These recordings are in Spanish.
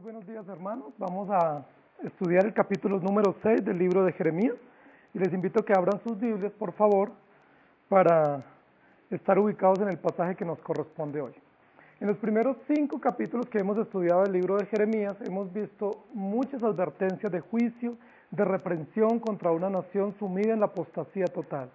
buenos días, hermanos. Vamos a estudiar el capítulo número 6 del libro de Jeremías y les invito a que abran sus Biblias, por favor, para estar ubicados en el pasaje que nos corresponde hoy. En los primeros 5 capítulos que hemos estudiado del libro de Jeremías hemos visto muchas advertencias de juicio, de reprensión contra una nación sumida en la apostasía total.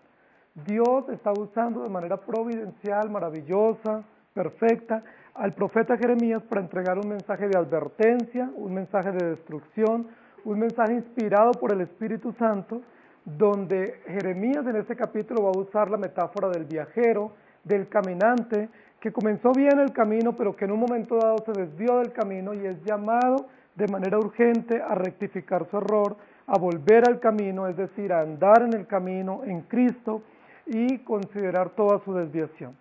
Dios está usando de manera providencial, maravillosa, perfecta, al profeta Jeremías para entregar un mensaje de advertencia, un mensaje de destrucción, un mensaje inspirado por el Espíritu Santo, donde Jeremías en este capítulo va a usar la metáfora del viajero, del caminante, que comenzó bien el camino, pero que en un momento dado se desvió del camino y es llamado de manera urgente a rectificar su error, a volver al camino, es decir, a andar en el camino en Cristo y considerar toda su desviación.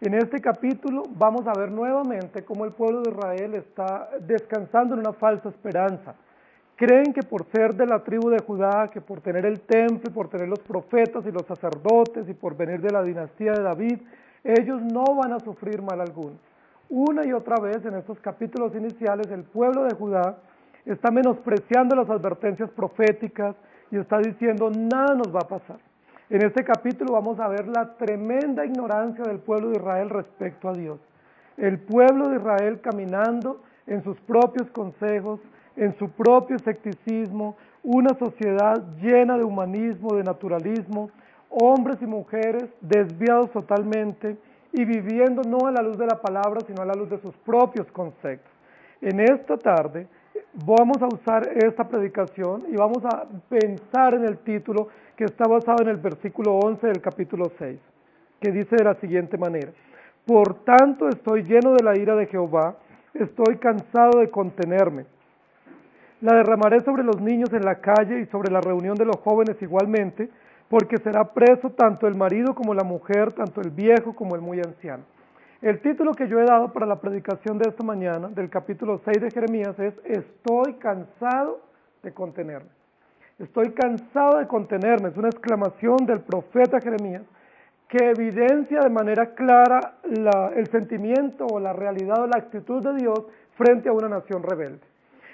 En este capítulo vamos a ver nuevamente cómo el pueblo de Israel está descansando en una falsa esperanza. Creen que por ser de la tribu de Judá, que por tener el templo, por tener los profetas y los sacerdotes y por venir de la dinastía de David, ellos no van a sufrir mal alguno. Una y otra vez en estos capítulos iniciales el pueblo de Judá está menospreciando las advertencias proféticas y está diciendo nada nos va a pasar. En este capítulo vamos a ver la tremenda ignorancia del pueblo de Israel respecto a Dios. El pueblo de Israel caminando en sus propios consejos, en su propio escepticismo, una sociedad llena de humanismo, de naturalismo, hombres y mujeres desviados totalmente y viviendo no a la luz de la palabra, sino a la luz de sus propios conceptos. En esta tarde vamos a usar esta predicación y vamos a pensar en el título que está basado en el versículo 11 del capítulo 6, que dice de la siguiente manera: Por tanto estoy lleno de la ira de Jehová, estoy cansado de contenerme. La derramaré sobre los niños en la calle y sobre la reunión de los jóvenes igualmente, porque será preso tanto el marido como la mujer, tanto el viejo como el muy anciano. El título que yo he dado para la predicación de esta mañana, del capítulo 6 de Jeremías, es Estoy cansado de contenerme. Estoy cansado de contenerme, es una exclamación del profeta Jeremías que evidencia de manera clara el sentimiento o la realidad o la actitud de Dios frente a una nación rebelde.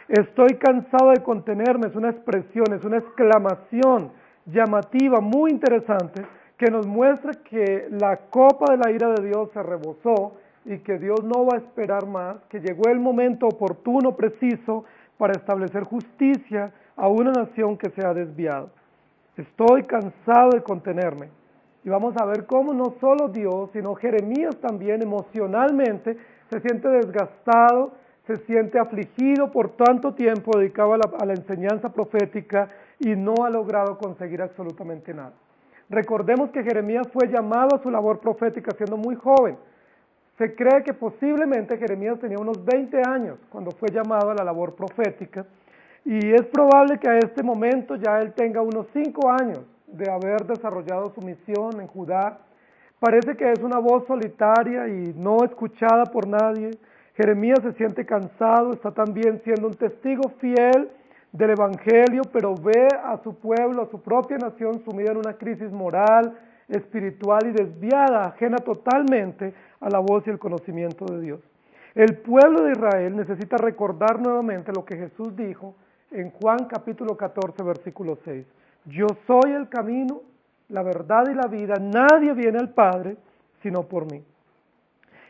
Estoy cansado de contenerme, es una expresión, es una exclamación llamativa, muy interesante, que nos muestra que la copa de la ira de Dios se rebosó y que Dios no va a esperar más, que llegó el momento oportuno, preciso, para establecer justicia a una nación que se ha desviado. Estoy cansado de contenerme. Y vamos a ver cómo no solo Dios, sino Jeremías también emocionalmente se siente desgastado, se siente afligido por tanto tiempo dedicado a la enseñanza profética y no ha logrado conseguir absolutamente nada. Recordemos que Jeremías fue llamado a su labor profética siendo muy joven. Se cree que posiblemente Jeremías tenía unos 20 años cuando fue llamado a la labor profética y es probable que a este momento ya él tenga unos 5 años de haber desarrollado su misión en Judá. Parece que es una voz solitaria y no escuchada por nadie. Jeremías se siente cansado, está también siendo un testigo fiel del Evangelio, pero ve a su pueblo, a su propia nación sumida en una crisis moral, espiritual y desviada, ajena totalmente a la voz y el conocimiento de Dios. El pueblo de Israel necesita recordar nuevamente lo que Jesús dijo en Juan capítulo 14, versículo 6. Yo soy el camino, la verdad y la vida, nadie viene al Padre sino por mí.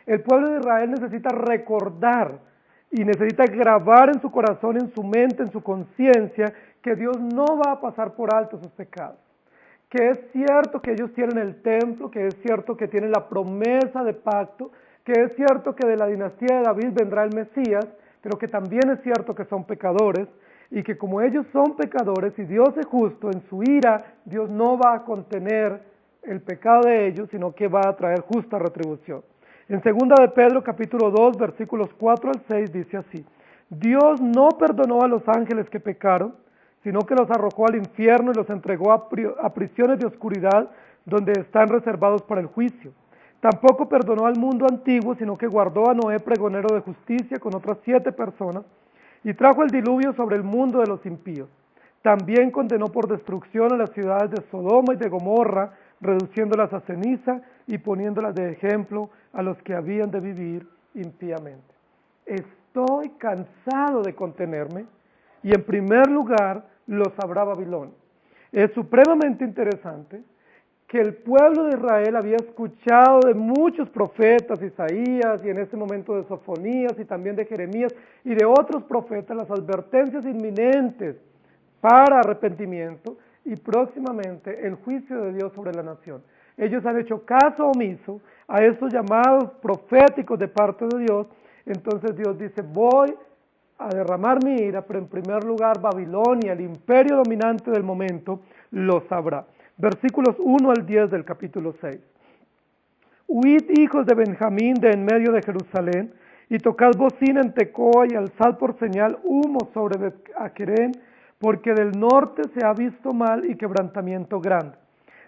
El pueblo de Israel necesita recordar y necesita grabar en su corazón, en su mente, en su conciencia, que Dios no va a pasar por alto sus pecados. Que es cierto que ellos tienen el templo, que es cierto que tienen la promesa de pacto, que es cierto que de la dinastía de David vendrá el Mesías, pero que también es cierto que son pecadores, y que como ellos son pecadores y Dios es justo, en su ira Dios no va a contener el pecado de ellos, sino que va a traer justa retribución. En 2 de Pedro capítulo 2 versículos 4 al 6 dice así: Dios no perdonó a los ángeles que pecaron, sino que los arrojó al infierno y los entregó a prisiones de oscuridad donde están reservados para el juicio. Tampoco perdonó al mundo antiguo, sino que guardó a Noé pregonero de justicia con otras 7 personas y trajo el diluvio sobre el mundo de los impíos. También condenó por destrucción a las ciudades de Sodoma y de Gomorra, reduciéndolas a ceniza y poniéndolas de ejemplo a los que habían de vivir impíamente. estoy cansado de contenerme, y en primer lugar lo sabrá Babilonia. Es supremamente interesante que el pueblo de Israel había escuchado de muchos profetas, Isaías, y en este momento de Sofonías, y también de Jeremías, y de otros profetas, las advertencias inminentes para arrepentimiento, y próximamente el juicio de Dios sobre la nación. Ellos han hecho caso omiso a estos llamados proféticos de parte de Dios. Entonces Dios dice, voy a derramar mi ira, pero en primer lugar Babilonia, el imperio dominante del momento, lo sabrá. Versículos 1 al 10 del capítulo 6. Huid, hijos de Benjamín, de en medio de Jerusalén, y tocad bocina en Tecoa, y alzad por señal humo sobre Bet-Aquerén, porque del norte se ha visto mal y quebrantamiento grande.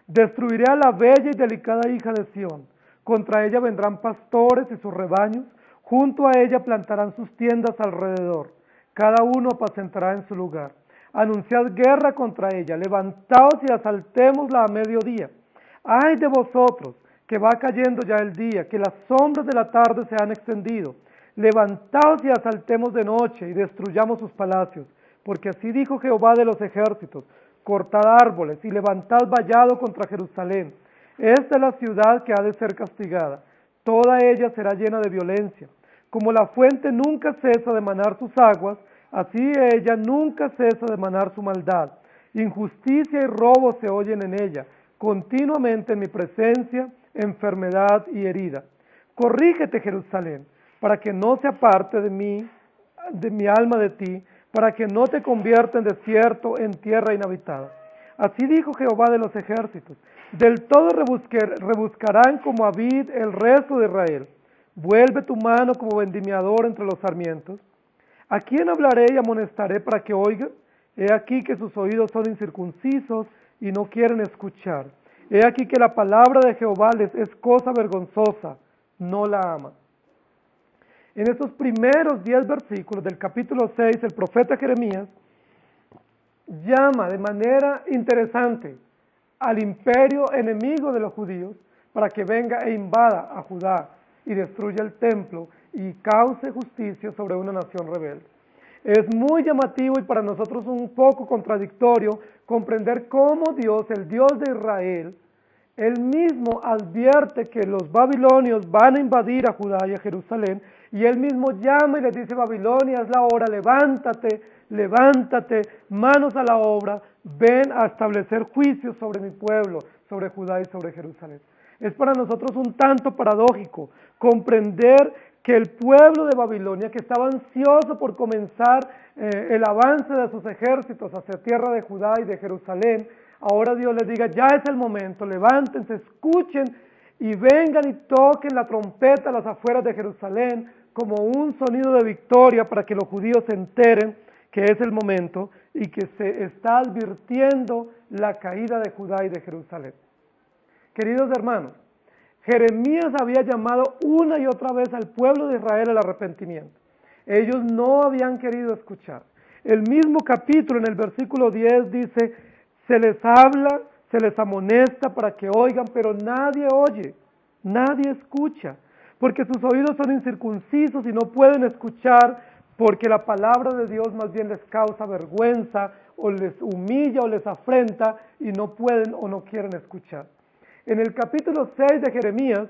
Destruiré a la bella y delicada hija de Sión. Contra ella vendrán pastores y sus rebaños, junto a ella plantarán sus tiendas alrededor. Cada uno apacentará en su lugar. Anunciad guerra contra ella, levantaos y asaltémosla a mediodía. ¡Ay de vosotros, que va cayendo ya el día, que las sombras de la tarde se han extendido! Levantaos y asaltemos de noche y destruyamos sus palacios, porque así dijo Jehová de los ejércitos: cortad árboles y levantad vallado contra Jerusalén. Esta es la ciudad que ha de ser castigada, toda ella será llena de violencia. Como la fuente nunca cesa de manar sus aguas, así ella nunca cesa de manar su maldad. Injusticia y robo se oyen en ella, continuamente en mi presencia, enfermedad y herida. Corrígete, Jerusalén, para que no se aparte de mi alma de ti, para que no te convierta en desierto, en tierra inhabitada. Así dijo Jehová de los ejércitos: del todo rebuscarán como a vid el resto de Israel. Vuelve tu mano como vendimiador entre los sarmientos. ¿A quién hablaré y amonestaré para que oiga? He aquí que sus oídos son incircuncisos y no quieren escuchar. He aquí que la palabra de Jehová les es cosa vergonzosa, no la aman. En estos primeros 10 versículos del capítulo 6, el profeta Jeremías llama de manera interesante al imperio enemigo de los judíos para que venga e invada a Judá y destruya el templo y cause justicia sobre una nación rebelde. Es muy llamativo y para nosotros un poco contradictorio comprender cómo Dios, el Dios de Israel, Él mismo advierte que los babilonios van a invadir a Judá y a Jerusalén, y Él mismo llama y les dice: Babilonia, es la hora, levántate, levántate, manos a la obra, ven a establecer juicios sobre mi pueblo, sobre Judá y sobre Jerusalén. Es para nosotros un tanto paradójico comprender que el pueblo de Babilonia, que estaba ansioso por comenzar el avance de sus ejércitos hacia tierra de Judá y de Jerusalén, ahora Dios les diga: ya es el momento, levántense, escuchen y vengan y toquen la trompeta a las afueras de Jerusalén como un sonido de victoria para que los judíos se enteren que es el momento y que se está advirtiendo la caída de Judá y de Jerusalén. Queridos hermanos, Jeremías había llamado una y otra vez al pueblo de Israel al arrepentimiento. Ellos no habían querido escuchar. El mismo capítulo, en el versículo 10, dice: se les habla, se les amonesta para que oigan, pero nadie oye, nadie escucha, porque sus oídos son incircuncisos y no pueden escuchar, porque la palabra de Dios más bien les causa vergüenza, o les humilla, o les afrenta, y no pueden o no quieren escuchar. En el capítulo 6 de Jeremías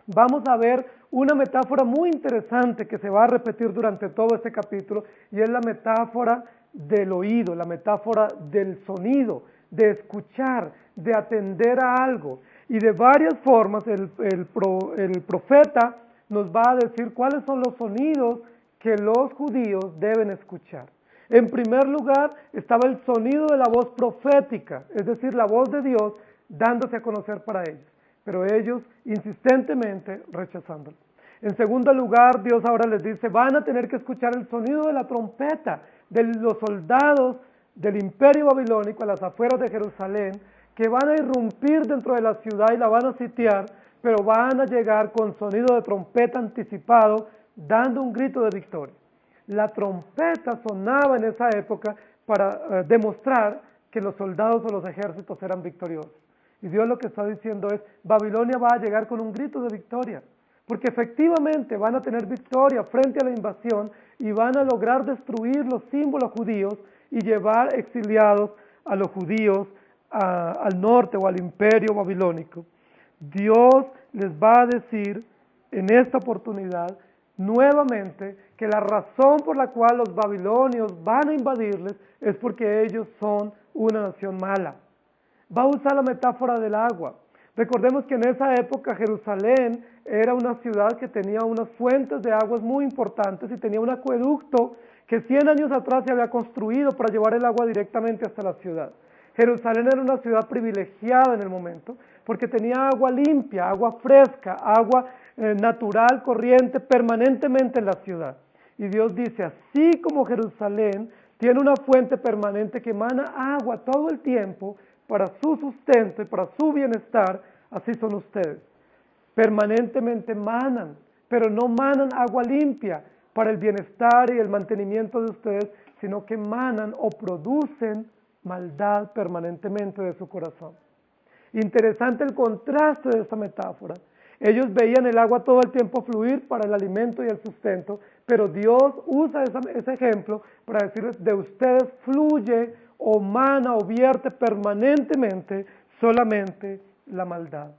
vamos a ver una metáfora muy interesante que se va a repetir durante todo este capítulo, y es la metáfora del oído, la metáfora del sonido, de escuchar, de atender a algo. Y de varias formas el profeta nos va a decir cuáles son los sonidos que los judíos deben escuchar. En primer lugar estaba el sonido de la voz profética, es decir, la voz de Dios dándose a conocer para ellos, pero ellos insistentemente rechazándolo. En segundo lugar, Dios ahora les dice: van a tener que escuchar el sonido de la trompeta de los soldados del imperio babilónico a las afueras de Jerusalén, que van a irrumpir dentro de la ciudad y la van a sitiar, pero van a llegar con sonido de trompeta anticipado, dando un grito de victoria. La trompeta sonaba en esa época para demostrar que los soldados o los ejércitos eran victoriosos. Y Dios lo que está diciendo es: Babilonia va a llegar con un grito de victoria, porque efectivamente van a tener victoria frente a la invasión y van a lograr destruir los símbolos judíos y llevar exiliados a los judíos al norte o al imperio babilónico. Dios les va a decir en esta oportunidad nuevamente que la razón por la cual los babilonios van a invadirles es porque ellos son una nación mala. Va a usar la metáfora del agua. Recordemos que en esa época Jerusalén era una ciudad que tenía unas fuentes de aguas muy importantes y tenía un acueducto que 100 años atrás se había construido para llevar el agua directamente hasta la ciudad. Jerusalén era una ciudad privilegiada en el momento porque tenía agua limpia, agua fresca, agua natural, corriente, permanentemente en la ciudad. Y Dios dice, así como Jerusalén tiene una fuente permanente que emana agua todo el tiempo para su sustento y para su bienestar, así son ustedes. Permanentemente manan, pero no manan agua limpia para el bienestar y el mantenimiento de ustedes, sino que manan o producen maldad permanentemente de su corazón. Interesante el contraste de esta metáfora. Ellos veían el agua todo el tiempo fluir para el alimento y el sustento, pero Dios usa ese ejemplo para decirles, de ustedes fluye o mana o vierte permanentemente solamente la maldad.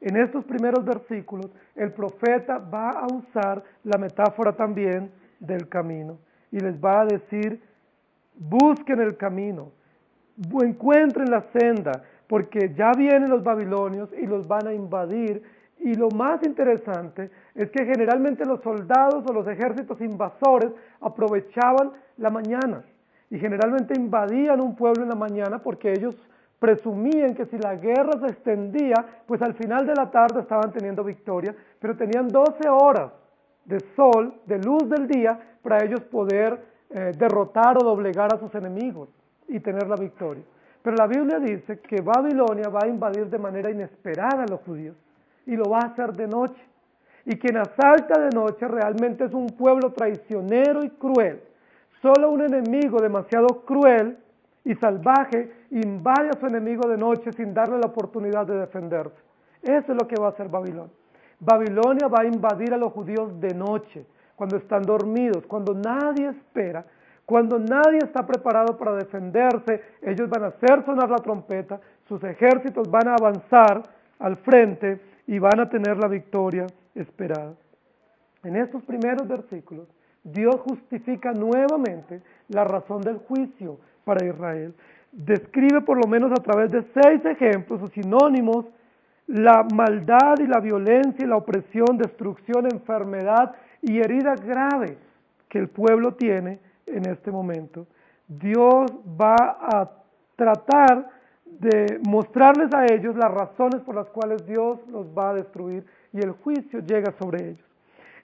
En estos primeros versículos, el profeta va a usar la metáfora también del camino y les va a decir, busquen el camino, encuentren la senda, porque ya vienen los babilonios y los van a invadir. Y lo más interesante es que generalmente los soldados o los ejércitos invasores aprovechaban la mañana y generalmente invadían un pueblo en la mañana porque ellos presumían que si la guerra se extendía, pues al final de la tarde estaban teniendo victoria, pero tenían 12 horas de sol, de luz del día, para ellos poder derrotar o doblegar a sus enemigos y tener la victoria. Pero la Biblia dice que Babilonia va a invadir de manera inesperada a los judíos y lo va a hacer de noche. Y quien asalta de noche realmente es un pueblo traicionero y cruel. Solo un enemigo demasiado cruel y salvaje invade a su enemigo de noche sin darle la oportunidad de defenderse. Eso es lo que va a hacer Babilonia. Babilonia va a invadir a los judíos de noche, cuando están dormidos, cuando nadie espera, cuando nadie está preparado para defenderse. Ellos van a hacer sonar la trompeta, sus ejércitos van a avanzar al frente y van a tener la victoria esperada. En estos primeros versículos, Dios justifica nuevamente la razón del juicio para Israel. Describe por lo menos a través de 6 ejemplos o sinónimos la maldad y la violencia y la opresión, destrucción, enfermedad y herida grave que el pueblo tiene en este momento. Dios va a tratar de mostrarles a ellos las razones por las cuales Dios los va a destruir y el juicio llega sobre ellos.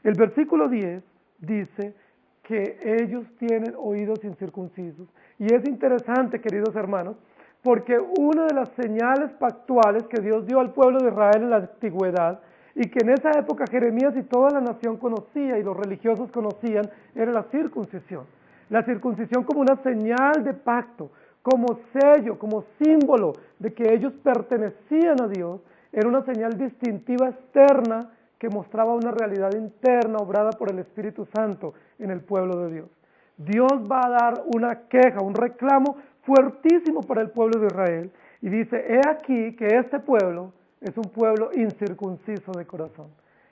El versículo 10 dice que ellos tienen oídos incircuncisos. Y es interesante, queridos hermanos, porque una de las señales pactuales que Dios dio al pueblo de Israel en la antigüedad y que en esa época Jeremías y toda la nación conocía y los religiosos conocían era la circuncisión. La circuncisión como una señal de pacto, como sello, como símbolo de que ellos pertenecían a Dios, era una señal distintiva externa que mostraba una realidad interna obrada por el Espíritu Santo en el pueblo de Dios. Dios va a dar una queja, un reclamo fuertísimo para el pueblo de Israel y dice, he aquí que este pueblo es un pueblo incircunciso de corazón,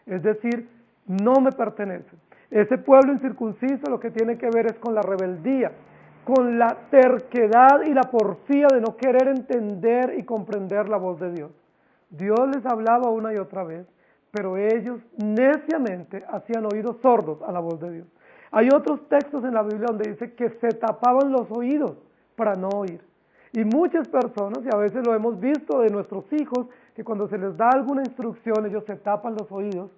es decir, no me pertenece. Ese pueblo incircunciso lo que tiene que ver es con la rebeldía, con la terquedad y la porfía de no querer entender y comprender la voz de Dios. Dios les hablaba una y otra vez, pero ellos neciamente hacían oídos sordos a la voz de Dios. Hay otros textos en la Biblia donde dice que se tapaban los oídos para no oír. Y muchas personas, y a veces lo hemos visto de nuestros hijos, que cuando se les da alguna instrucción ellos se tapan los oídos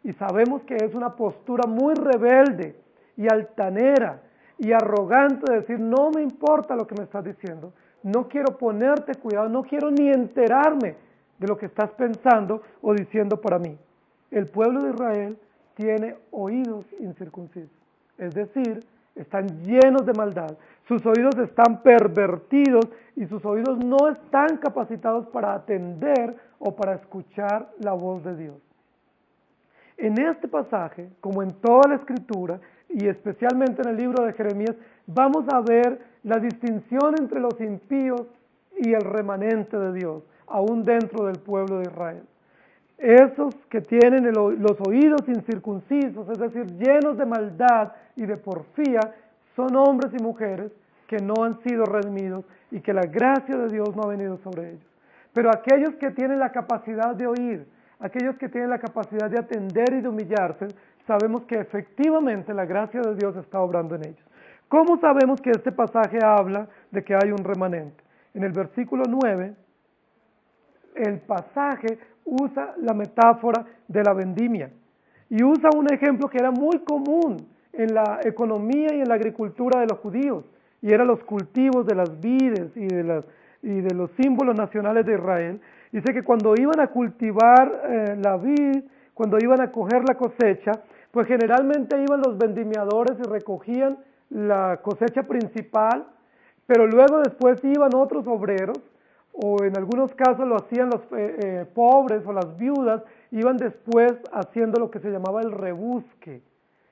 y sabemos que es una postura muy rebelde y altanera y arrogante de decir, no me importa lo que me estás diciendo, no quiero ponerte cuidado, no quiero ni enterarme de lo que estás pensando o diciendo para mí. El pueblo de Israel tiene oídos incircuncisos, es decir, están llenos de maldad, sus oídos están pervertidos y sus oídos no están capacitados para atender o para escuchar la voz de Dios. En este pasaje, como en toda la Escritura, y especialmente en el libro de Jeremías, vamos a ver la distinción entre los impíos y el remanente de Dios, aún dentro del pueblo de Israel. Esos que tienen los oídos incircuncisos, es decir, llenos de maldad y de porfía, son hombres y mujeres que no han sido redimidos y que la gracia de Dios no ha venido sobre ellos. Pero aquellos que tienen la capacidad de oír, aquellos que tienen la capacidad de atender y de humillarse, sabemos que efectivamente la gracia de Dios está obrando en ellos. ¿Cómo sabemos que este pasaje habla de que hay un remanente? En el versículo 9, el pasaje usa la metáfora de la vendimia y usa un ejemplo que era muy común en la economía y en la agricultura de los judíos, y eran los cultivos de las vides y de los símbolos nacionales de Israel. Dice que cuando iban a cultivar la vid, cuando iban a coger la cosecha, pues generalmente iban los vendimiadores y recogían la cosecha principal, pero luego después iban otros obreros, o en algunos casos lo hacían los pobres o las viudas, iban después haciendo lo que se llamaba el rebusque,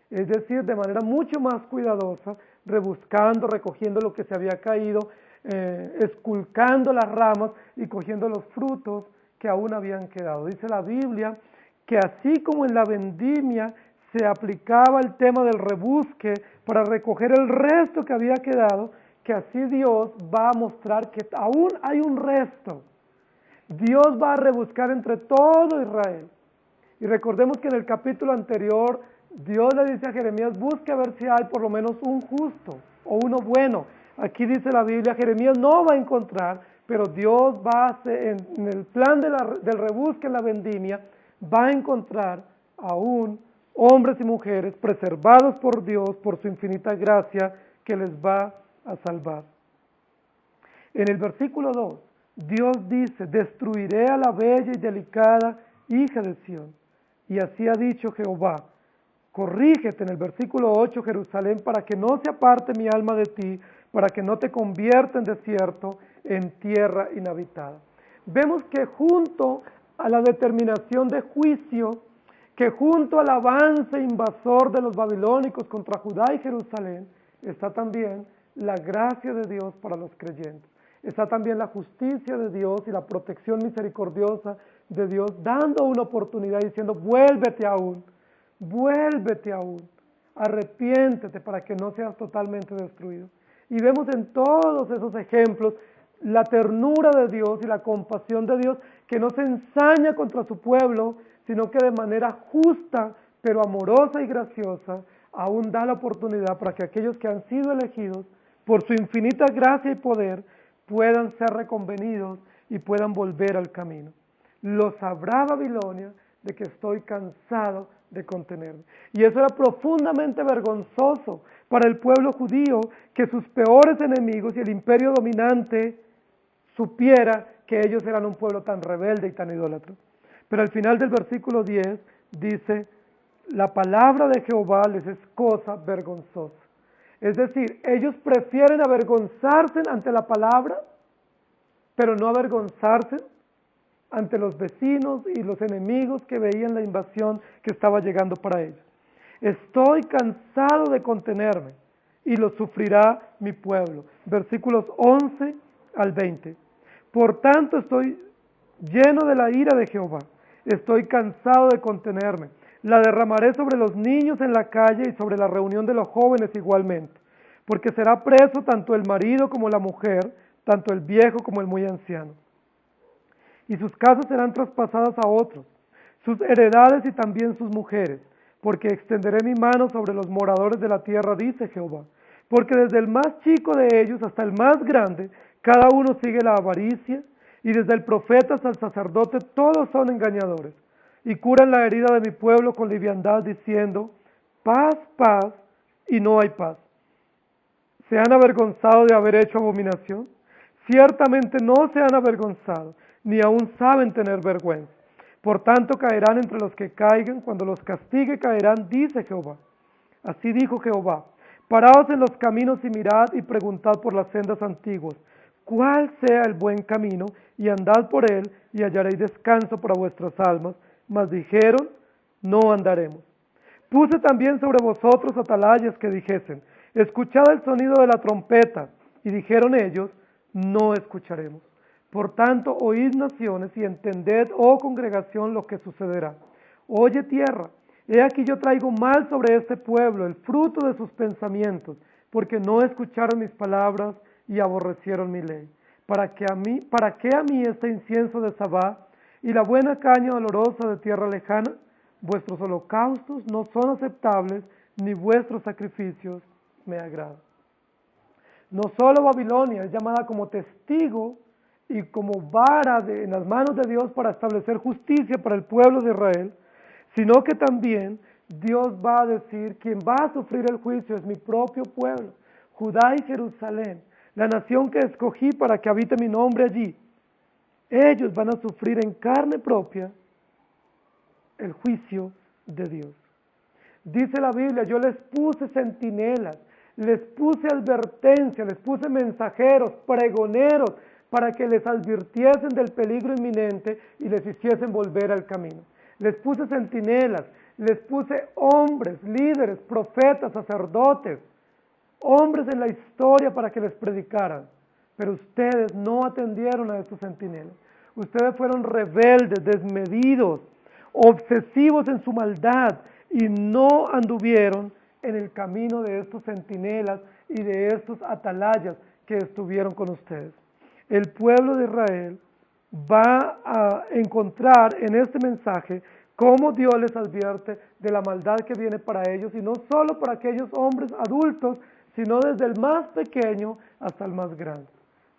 es decir, de manera mucho más cuidadosa, rebuscando, recogiendo lo que se había caído, esculcando las ramas y cogiendo los frutos que aún habían quedado. Dice la Biblia que así como en la vendimia se aplicaba el tema del rebusque para recoger el resto que había quedado, que así Dios va a mostrar que aún hay un resto. Dios va a rebuscar entre todo Israel. Y recordemos que en el capítulo anterior Dios le dice a Jeremías, busque a ver si hay por lo menos un justo o uno bueno. Aquí dice la Biblia, Jeremías no va a encontrar, pero Dios va a hacer, en el plan del rebusque en la vendimia, va a encontrar aún hombres y mujeres preservados por Dios, por su infinita gracia, que les va a salvar. En el versículo 2, Dios dice, destruiré a la bella y delicada hija de Sión. Y así ha dicho Jehová, corrígete en el versículo 8, Jerusalén, para que no se aparte mi alma de ti, para que no te convierta en desierto, en tierra inhabitada. Vemos que junto a la determinación de juicio, que junto al avance invasor de los babilónicos contra Judá y Jerusalén, está también la gracia de Dios para los creyentes. Está también la justicia de Dios y la protección misericordiosa de Dios, dando una oportunidad diciendo, vuélvete aún, arrepiéntete para que no seas totalmente destruido. Y vemos en todos esos ejemplos la ternura de Dios y la compasión de Dios, que no se ensaña contra su pueblo, sino que de manera justa, pero amorosa y graciosa, aún da la oportunidad para que aquellos que han sido elegidos, por su infinita gracia y poder, puedan ser reconvenidos y puedan volver al camino. Lo sabrá Babilonia de que estoy cansado de contenerme. Y eso era profundamente vergonzoso para el pueblo judío, que sus peores enemigos y el imperio dominante supiera que ellos eran un pueblo tan rebelde y tan idólatra. Pero al final del versículo 10 dice, la palabra de Jehová les es cosa vergonzosa. Es decir, ellos prefieren avergonzarse ante la palabra, pero no avergonzarse ante los vecinos y los enemigos que veían la invasión que estaba llegando para ellos. Estoy cansado de contenerme y lo sufrirá mi pueblo. Versículos 11 al 20. Por tanto estoy lleno de la ira de Jehová, estoy cansado de contenerme. La derramaré sobre los niños en la calle y sobre la reunión de los jóvenes igualmente, porque será preso tanto el marido como la mujer, tanto el viejo como el muy anciano. Y sus casas serán traspasadas a otros, sus heredades y también sus mujeres, porque extenderé mi mano sobre los moradores de la tierra, dice Jehová, porque desde el más chico de ellos hasta el más grande, cada uno sigue la avaricia, y desde el profeta hasta el sacerdote todos son engañadores, y curan la herida de mi pueblo con liviandad, diciendo, paz, paz, y no hay paz. ¿Se han avergonzado de haber hecho abominación? Ciertamente no se han avergonzado, ni aún saben tener vergüenza. Por tanto caerán entre los que caigan, cuando los castigue caerán, dice Jehová. Así dijo Jehová, paraos en los caminos y mirad y preguntad por las sendas antiguas, cuál sea el buen camino, y andad por él, y hallaréis descanso para vuestras almas. Mas dijeron, no andaremos. Puse también sobre vosotros atalayas que dijesen, escuchad el sonido de la trompeta, y dijeron ellos, no escucharemos. Por tanto, oíd naciones y entended, oh congregación, lo que sucederá. Oye tierra, he aquí yo traigo mal sobre este pueblo, el fruto de sus pensamientos, porque no escucharon mis palabras y aborrecieron mi ley. ¿Para qué a mí este incienso de Sabá y la buena caña olorosa de tierra lejana? Vuestros holocaustos no son aceptables, ni vuestros sacrificios me agradan. No solo Babilonia es llamada como testigo y como vara en las manos de Dios para establecer justicia para el pueblo de Israel, sino que también Dios va a decir, quien va a sufrir el juicio es mi propio pueblo, Judá y Jerusalén, la nación que escogí para que habite mi nombre allí. Ellos van a sufrir en carne propia el juicio de Dios. Dice la Biblia, yo les puse centinelas, les puse advertencia, les puse mensajeros, pregoneros, para que les advirtiesen del peligro inminente y les hiciesen volver al camino. Les puse centinelas, les puse hombres, líderes, profetas, sacerdotes, hombres en la historia para que les predicaran. Pero ustedes no atendieron a estos centinelas. Ustedes fueron rebeldes, desmedidos, obsesivos en su maldad y no anduvieron en el camino de estos centinelas y de estos atalayas que estuvieron con ustedes. El pueblo de Israel va a encontrar en este mensaje cómo Dios les advierte de la maldad que viene para ellos, y no solo para aquellos hombres adultos, sino desde el más pequeño hasta el más grande.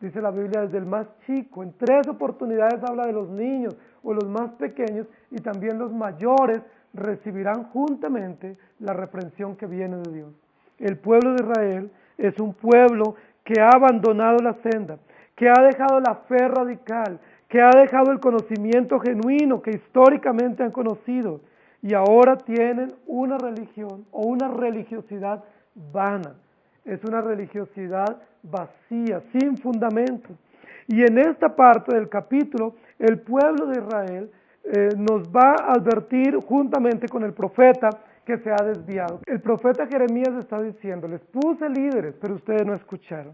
Dice la Biblia, desde el más chico. En 3 oportunidades habla de los niños o los más pequeños, y también los mayores recibirán juntamente la reprensión que viene de Dios. El pueblo de Israel es un pueblo que ha abandonado la senda, que ha dejado la fe radical, que ha dejado el conocimiento genuino que históricamente han conocido, y ahora tienen una religión o una religiosidad vana. Es una religiosidad vacía, sin fundamento. Y en esta parte del capítulo, el pueblo de Israel nos va a advertir juntamente con el profeta que se ha desviado. El profeta Jeremías está diciendo, les puse líderes, pero ustedes no escucharon.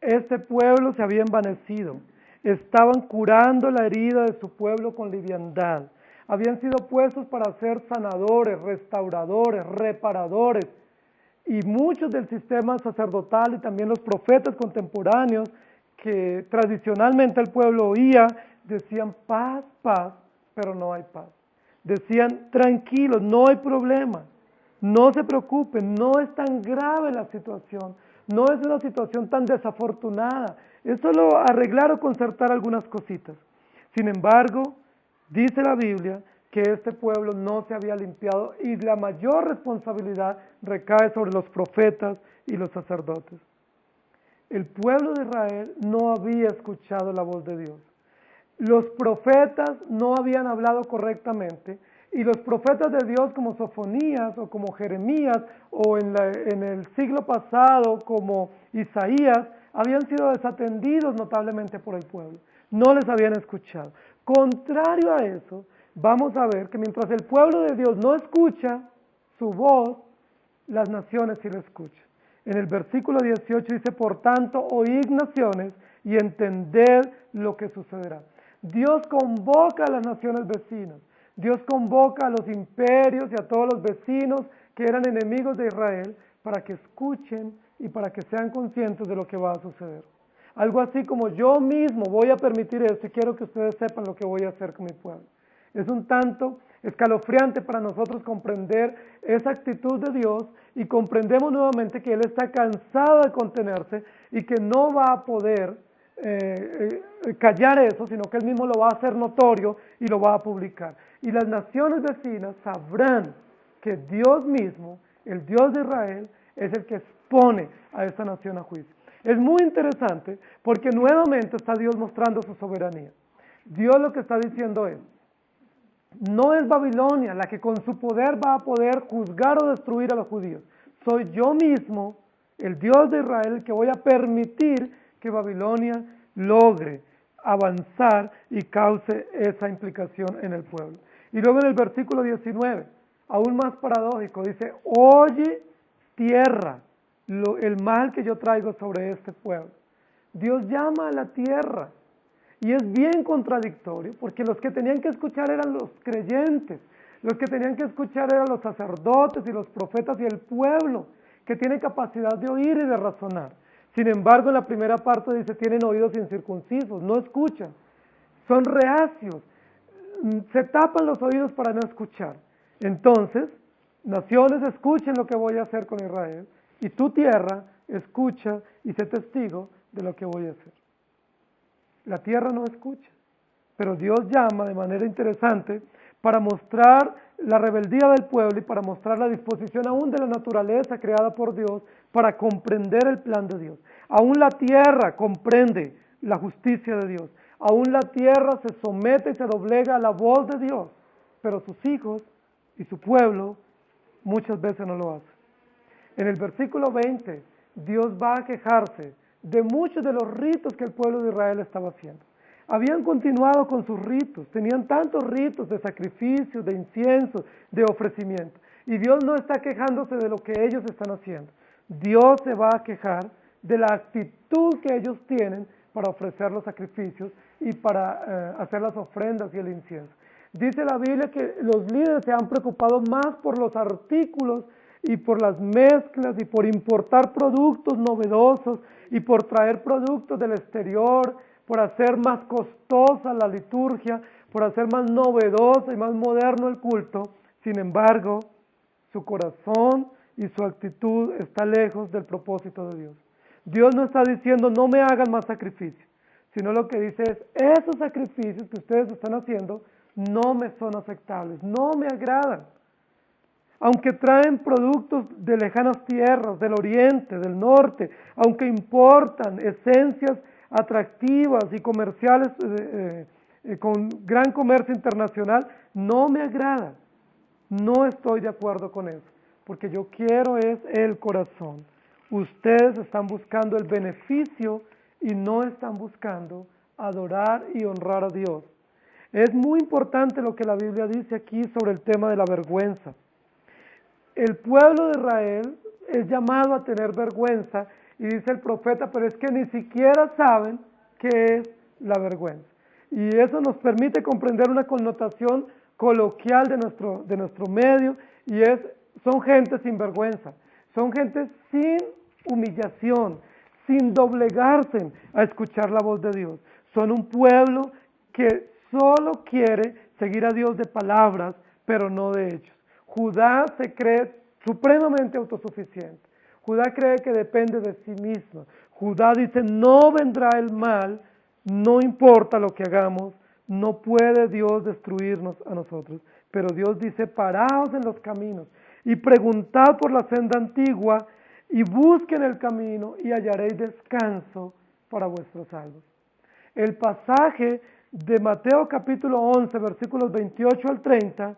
Este pueblo se había envanecido, estaban curando la herida de su pueblo con liviandad, habían sido puestos para ser sanadores, restauradores, reparadores, y muchos del sistema sacerdotal y también los profetas contemporáneos que tradicionalmente el pueblo oía, decían paz, paz, pero no hay paz. Decían tranquilos, no hay problema, no se preocupen, no es tan grave la situación, no es una situación tan desafortunada, es solo arreglar o concertar algunas cositas. Sin embargo, dice la Biblia que este pueblo no se había limpiado y la mayor responsabilidad recae sobre los profetas y los sacerdotes. El pueblo de Israel no había escuchado la voz de Dios. Los profetas no habían hablado correctamente, y los profetas de Dios como Sofonías o como Jeremías o en el siglo pasado como Isaías habían sido desatendidos notablemente por el pueblo. No les habían escuchado. Contrario a eso, vamos a ver que mientras el pueblo de Dios no escucha su voz, las naciones sí lo escuchan. En el versículo 18 dice, por tanto, oíd naciones y entended lo que sucederá. Dios convoca a las naciones vecinas, Dios convoca a los imperios y a todos los vecinos que eran enemigos de Israel para que escuchen y para que sean conscientes de lo que va a suceder. Algo así como yo mismo voy a permitir esto y quiero que ustedes sepan lo que voy a hacer con mi pueblo. Es un tanto escalofriante para nosotros comprender esa actitud de Dios, y comprendemos nuevamente que Él está cansado de contenerse y que no va a poder callar eso, sino que Él mismo lo va a hacer notorio y lo va a publicar. Y las naciones vecinas sabrán que Dios mismo, el Dios de Israel, es el que expone a esta nación a juicio. Es muy interesante porque nuevamente está Dios mostrando su soberanía. Dios lo que está diciendo es, no es Babilonia la que con su poder va a poder juzgar o destruir a los judíos. Soy yo mismo, el Dios de Israel, el que voy a permitir que Babilonia logre avanzar y cause esa implicación en el pueblo. Y luego en el versículo 19, aún más paradójico, dice, oye tierra, el mal que yo traigo sobre este pueblo. Dios llama a la tierra y es bien contradictorio porque los que tenían que escuchar eran los creyentes, los que tenían que escuchar eran los sacerdotes y los profetas y el pueblo que tiene capacidad de oír y de razonar. Sin embargo, en la primera parte dice, tienen oídos incircuncisos, no escuchan, son reacios, se tapan los oídos para no escuchar. Entonces, naciones, escuchen lo que voy a hacer con Israel, y tu tierra, escucha y sé testigo de lo que voy a hacer. La tierra no escucha, pero Dios llama de manera interesante para mostrar la rebeldía del pueblo y para mostrar la disposición aún de la naturaleza creada por Dios para comprender el plan de Dios. Aún la tierra comprende la justicia de Dios, aún la tierra se somete y se doblega a la voz de Dios, pero sus hijos y su pueblo muchas veces no lo hacen. En el versículo 20, Dios va a quejarse de muchos de los ritos que el pueblo de Israel estaba haciendo. Habían continuado con sus ritos, tenían tantos ritos de sacrificio, de incienso, de ofrecimiento. Y Dios no está quejándose de lo que ellos están haciendo. Dios se va a quejar de la actitud que ellos tienen para ofrecer los sacrificios y para hacer las ofrendas y el incienso. Dice la Biblia que los líderes se han preocupado más por los artículos y por las mezclas y por importar productos novedosos y por traer productos del exterior, por hacer más costosa la liturgia, por hacer más novedoso y más moderno el culto. Sin embargo, su corazón y su actitud está lejos del propósito de Dios. Dios no está diciendo no me hagan más sacrificios, sino lo que dice es esos sacrificios que ustedes están haciendo no me son aceptables, no me agradan. Aunque traen productos de lejanas tierras, del oriente, del norte, aunque importan esencias atractivas y comerciales con gran comercio internacional, no me agrada. No estoy de acuerdo con eso, porque yo quiero es el corazón. Ustedes están buscando el beneficio y no están buscando adorar y honrar a Dios. Es muy importante lo que la Biblia dice aquí sobre el tema de la vergüenza. El pueblo de Israel es llamado a tener vergüenza y dice el profeta, pero es que ni siquiera saben qué es la vergüenza. Y eso nos permite comprender una connotación coloquial de nuestro medio y son gente sin vergüenza, son gente sin humillación, sin doblegarse a escuchar la voz de Dios. Son un pueblo que solo quiere seguir a Dios de palabras, pero no de hechos. Judá se cree supremamente autosuficiente. Judá cree que depende de sí misma. Judá dice, no vendrá el mal, no importa lo que hagamos, no puede Dios destruirnos a nosotros. Pero Dios dice, paraos en los caminos y preguntad por la senda antigua y busquen el camino y hallaréis descanso para vuestros almas. El pasaje de Mateo capítulo 11, versículos 28 al 30,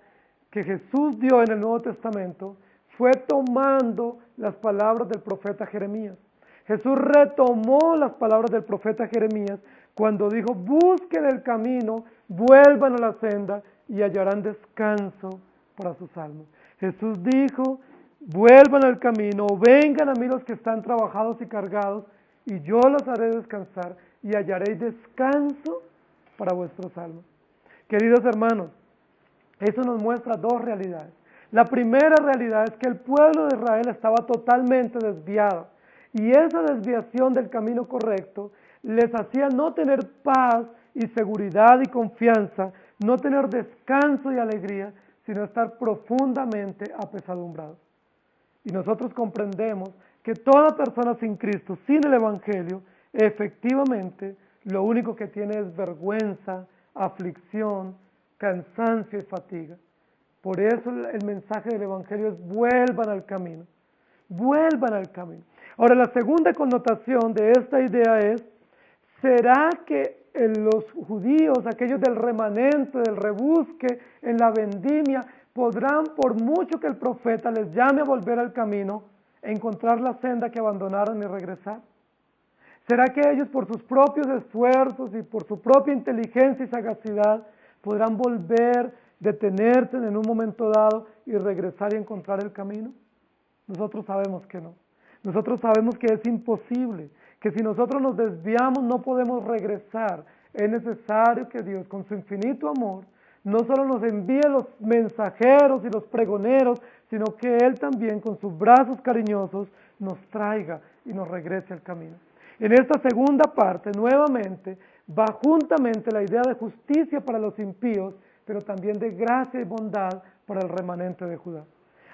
que Jesús dio en el Nuevo Testamento, fue tomando las palabras del profeta Jeremías. Jesús retomó las palabras del profeta Jeremías cuando dijo, busquen el camino, vuelvan a la senda y hallarán descanso para sus almas. Jesús dijo, vuelvan al camino, vengan a mí los que están trabajados y cargados, y yo los haré descansar y hallaréis descanso para vuestros almas. Queridos hermanos, eso nos muestra dos realidades. La primera realidad es que el pueblo de Israel estaba totalmente desviado y esa desviación del camino correcto les hacía no tener paz y seguridad y confianza, no tener descanso y alegría, sino estar profundamente apesadumbrados. Y nosotros comprendemos que toda persona sin Cristo, sin el Evangelio, efectivamente lo único que tiene es vergüenza, aflicción, cansancio y fatiga. Por eso el mensaje del Evangelio es vuelvan al camino, vuelvan al camino. Ahora la segunda connotación de esta idea es, ¿será que los judíos, aquellos del remanente, del rebusque, en la vendimia, podrán, por mucho que el profeta les llame a volver al camino, encontrar la senda que abandonaron y regresar? ¿Será que ellos por sus propios esfuerzos y por su propia inteligencia y sagacidad podrán volver detenerse en un momento dado y regresar y encontrar el camino? Nosotros sabemos que no. Nosotros sabemos que es imposible, que si nosotros nos desviamos no podemos regresar. Es necesario que Dios, con su infinito amor, no solo nos envíe los mensajeros y los pregoneros, sino que Él también, con sus brazos cariñosos, nos traiga y nos regrese al camino. En esta segunda parte, nuevamente, va juntamente la idea de justicia para los impíos, pero también de gracia y bondad para el remanente de Judá.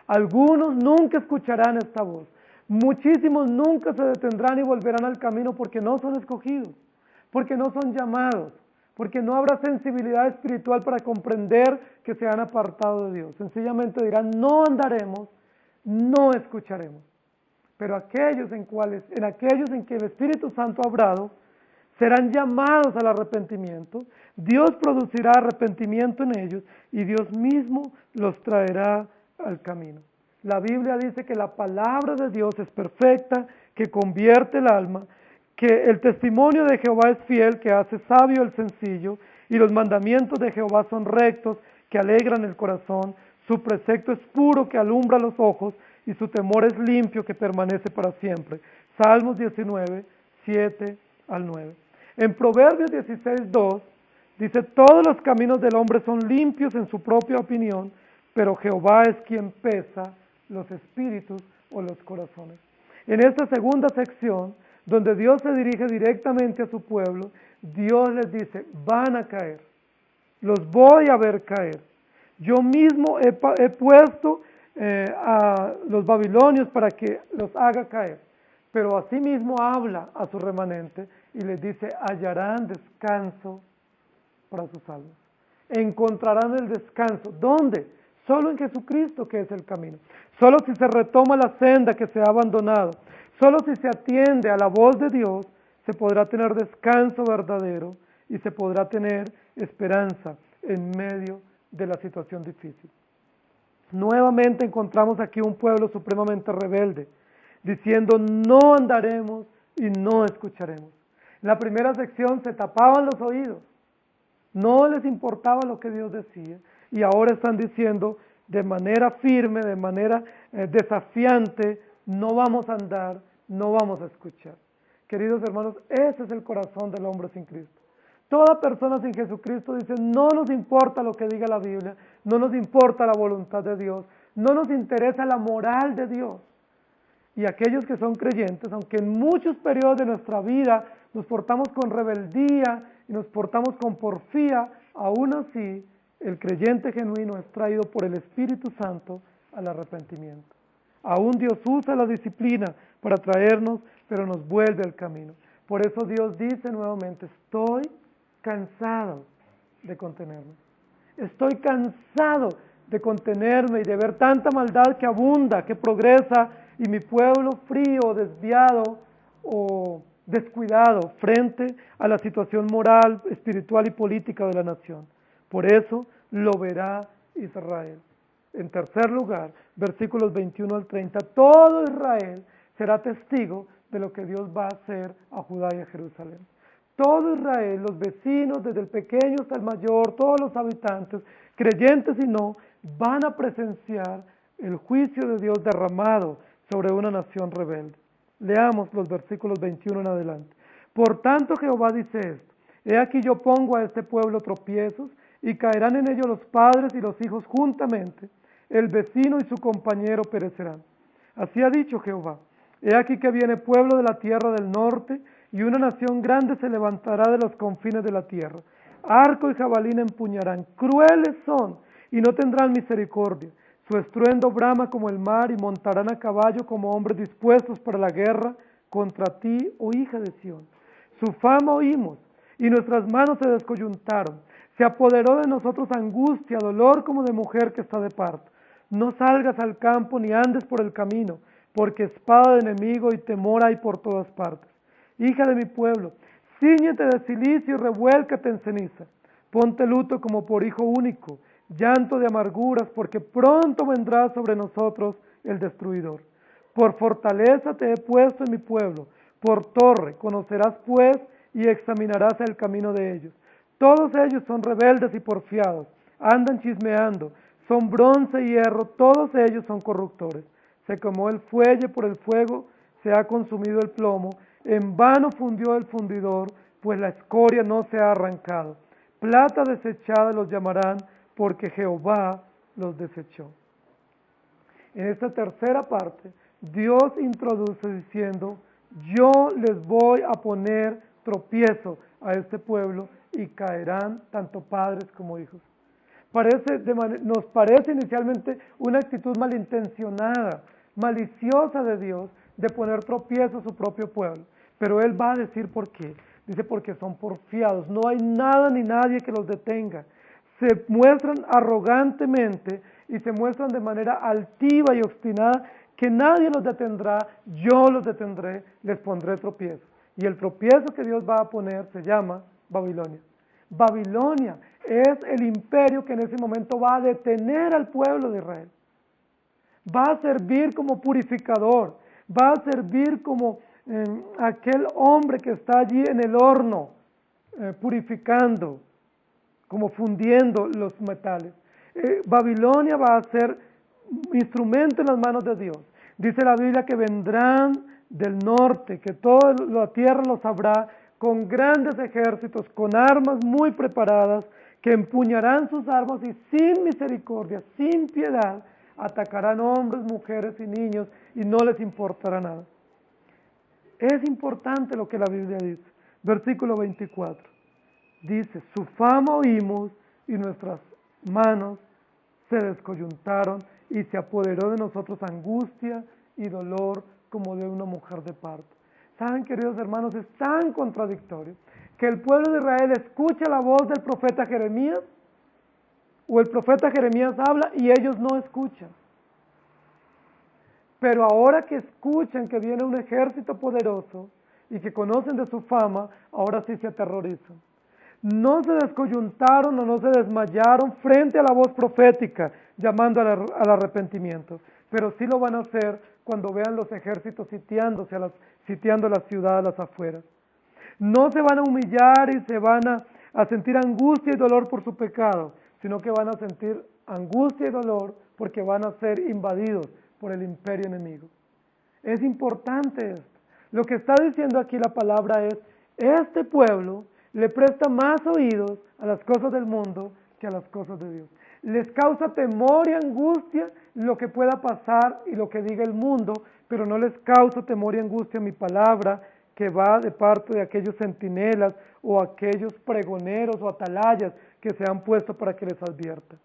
Algunos nunca escucharán esta voz, muchísimos nunca se detendrán y volverán al camino porque no son escogidos, porque no son llamados, porque no habrá sensibilidad espiritual para comprender que se han apartado de Dios. Sencillamente dirán, no andaremos, no escucharemos. Pero aquellos en que el Espíritu Santo ha obrado, serán llamados al arrepentimiento, Dios producirá arrepentimiento en ellos y Dios mismo los traerá al camino. La Biblia dice que la palabra de Dios es perfecta, que convierte el alma, que el testimonio de Jehová es fiel, que hace sabio el sencillo, y los mandamientos de Jehová son rectos, que alegran el corazón, su precepto es puro, que alumbra los ojos, y su temor es limpio, que permanece para siempre. Salmos 19, 7 al 9. En Proverbios 16, 2, dice, todos los caminos del hombre son limpios en su propia opinión, pero Jehová es quien pesa los espíritus o los corazones. En esta segunda sección, donde Dios se dirige directamente a su pueblo, Dios les dice, van a caer, los voy a ver caer. Yo mismo he puesto a los babilonios para que los haga caer, pero asimismo habla a su remanente y les dice, hallarán descanso para sus almas. Encontrarán el descanso. ¿Dónde? Solo en Jesucristo, que es el camino. Solo si se retoma la senda que se ha abandonado. Solo si se atiende a la voz de Dios, se podrá tener descanso verdadero y se podrá tener esperanza en medio de la situación difícil. Nuevamente encontramos aquí un pueblo supremamente rebelde, diciendo no andaremos y no escucharemos. En la primera sección se tapaban los oídos, no les importaba lo que Dios decía, y ahora están diciendo de manera firme, de manera desafiante, no vamos a andar, no vamos a escuchar. Queridos hermanos, ese es el corazón del hombre sin Cristo. Toda persona sin Jesucristo dice, no nos importa lo que diga la Biblia, no nos importa la voluntad de Dios, no nos interesa la moral de Dios. Y aquellos que son creyentes, aunque en muchos periodos de nuestra vida nos portamos con rebeldía y nos portamos con porfía, aún así el creyente genuino es traído por el Espíritu Santo al arrepentimiento. Aún Dios usa la disciplina para traernos, pero nos vuelve al camino. Por eso Dios dice nuevamente, estoy cansado de contenerme. Estoy cansado de contenerme y de ver tanta maldad que abunda, que progresa, y mi pueblo frío, desviado o descuidado frente a la situación moral, espiritual y política de la nación. Por eso lo verá Israel. En tercer lugar, versículos 21 al 30, todo Israel será testigo de lo que Dios va a hacer a Judá y a Jerusalén. Todo Israel, los vecinos, desde el pequeño hasta el mayor, todos los habitantes, creyentes y no, van a presenciar el juicio de Dios derramado sobre una nación rebelde. Leamos los versículos 21 en adelante. Por tanto Jehová dice esto, he aquí yo pongo a este pueblo tropiezos y caerán en ellos los padres y los hijos juntamente, el vecino y su compañero perecerán. Así ha dicho Jehová, he aquí que viene pueblo de la tierra del norte y una nación grande se levantará de los confines de la tierra. Arco y jabalina empuñarán, crueles son y no tendrán misericordia. Su estruendo brama como el mar y montarán a caballo como hombres dispuestos para la guerra contra ti, oh hija de Sión. Su fama oímos y nuestras manos se descoyuntaron. Se apoderó de nosotros angustia, dolor como de mujer que está de parto. No salgas al campo ni andes por el camino, porque espada de enemigo y temor hay por todas partes. Hija de mi pueblo, cíñete de cilicio y revuélcate en ceniza. Ponte luto como por hijo único, llanto de amarguras, porque pronto vendrá sobre nosotros el destruidor. Por fortaleza te he puesto en mi pueblo, por torre, conocerás pues y examinarás el camino de ellos. Todos ellos son rebeldes y porfiados, andan chismeando, son bronce y hierro, todos ellos son corruptores. Se quemó el fuelle por el fuego, se ha consumido el plomo, en vano fundió el fundidor, pues la escoria no se ha arrancado. Plata desechada los llamarán, porque Jehová los desechó. En esta tercera parte, Dios introduce diciendo, yo les voy a poner tropiezo a este pueblo y caerán tanto padres como hijos. Nos parece inicialmente una actitud malintencionada, maliciosa de Dios de poner tropiezo a su propio pueblo, pero Él va a decir por qué. Dice porque son porfiados, no hay nada ni nadie que los detenga. Se muestran arrogantemente y se muestran de manera altiva y obstinada que nadie los detendrá, yo los detendré, les pondré tropiezo. Y el tropiezo que Dios va a poner se llama Babilonia. Babilonia es el imperio que en ese momento va a detener al pueblo de Israel. Va a servir como purificador, va a servir como aquel hombre que está allí en el horno, purificando, como fundiendo los metales. Babilonia va a ser instrumento en las manos de Dios. Dice la Biblia que vendrán del norte, que toda la tierra los sabrá, con grandes ejércitos, con armas muy preparadas, que empuñarán sus armas y sin misericordia, sin piedad, atacarán hombres, mujeres y niños y no les importará nada. Es importante lo que la Biblia dice. Versículo 24. Dice, su fama oímos y nuestras manos se descoyuntaron y se apoderó de nosotros angustia y dolor como de una mujer de parto. ¿Saben, queridos hermanos? Es tan contradictorio que el pueblo de Israel escucha la voz del profeta Jeremías, o el profeta Jeremías habla y ellos no escuchan. Pero ahora que escuchan que viene un ejército poderoso y que conocen de su fama, ahora sí se aterrorizan. No se descoyuntaron o no se desmayaron frente a la voz profética llamando al arrepentimiento, pero sí lo van a hacer cuando vean los ejércitos sitiando la ciudad a las afueras. No se van a humillar y se van a sentir angustia y dolor por su pecado, sino que van a sentir angustia y dolor porque van a ser invadidos por el imperio enemigo. Es importante esto. Lo que está diciendo aquí la palabra es, este pueblo le presta más oídos a las cosas del mundo que a las cosas de Dios. Les causa temor y angustia lo que pueda pasar y lo que diga el mundo, pero no les causa temor y angustia mi palabra que va de parte de aquellos centinelas o aquellos pregoneros o atalayas que se han puesto para que les advierta.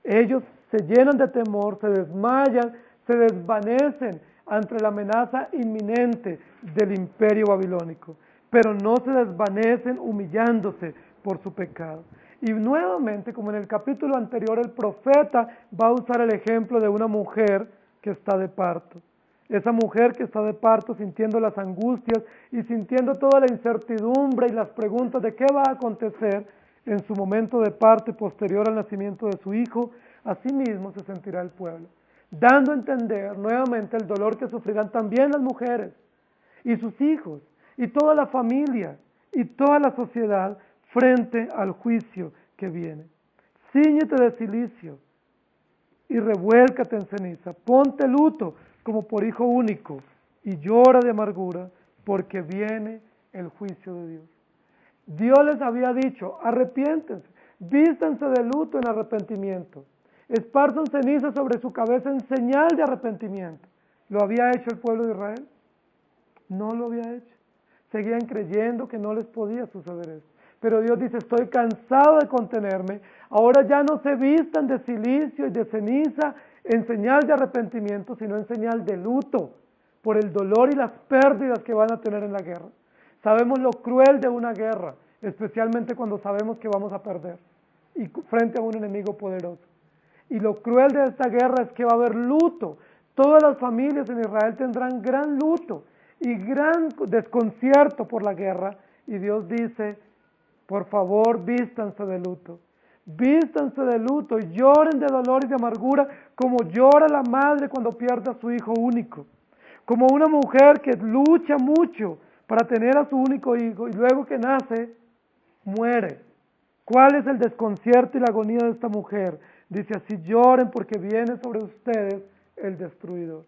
Ellos se llenan de temor, se desmayan, se desvanecen ante la amenaza inminente del imperio babilónico, pero no se desvanecen humillándose por su pecado. Y nuevamente, como en el capítulo anterior, el profeta va a usar el ejemplo de una mujer que está de parto. Esa mujer que está de parto sintiendo las angustias y sintiendo toda la incertidumbre y las preguntas de qué va a acontecer en su momento de parto y posterior al nacimiento de su hijo, así mismo se sentirá el pueblo, dando a entender nuevamente el dolor que sufrirán también las mujeres y sus hijos y toda la familia y toda la sociedad frente al juicio que viene. Cíñete de cilicio y revuélcate en ceniza, ponte luto como por hijo único y llora de amargura porque viene el juicio de Dios. Dios les había dicho, arrepiéntense, vístanse de luto en arrepentimiento, esparzan ceniza sobre su cabeza en señal de arrepentimiento. ¿Lo había hecho el pueblo de Israel? No lo había hecho. Seguían creyendo que no les podía suceder eso. Pero Dios dice, estoy cansado de contenerme, ahora ya no se vistan de cilicio y de ceniza en señal de arrepentimiento, sino en señal de luto por el dolor y las pérdidas que van a tener en la guerra. Sabemos lo cruel de una guerra, especialmente cuando sabemos que vamos a perder y frente a un enemigo poderoso. Y lo cruel de esta guerra es que va a haber luto. Todas las familias en Israel tendrán gran luto y gran desconcierto por la guerra. Y Dios dice, por favor, vístanse de luto. Vístanse de luto y lloren de dolor y de amargura como llora la madre cuando pierde a su hijo único. Como una mujer que lucha mucho para tener a su único hijo y luego que nace, muere. ¿Cuál es el desconcierto y la agonía de esta mujer? Dice, así lloren porque viene sobre ustedes el destruidor.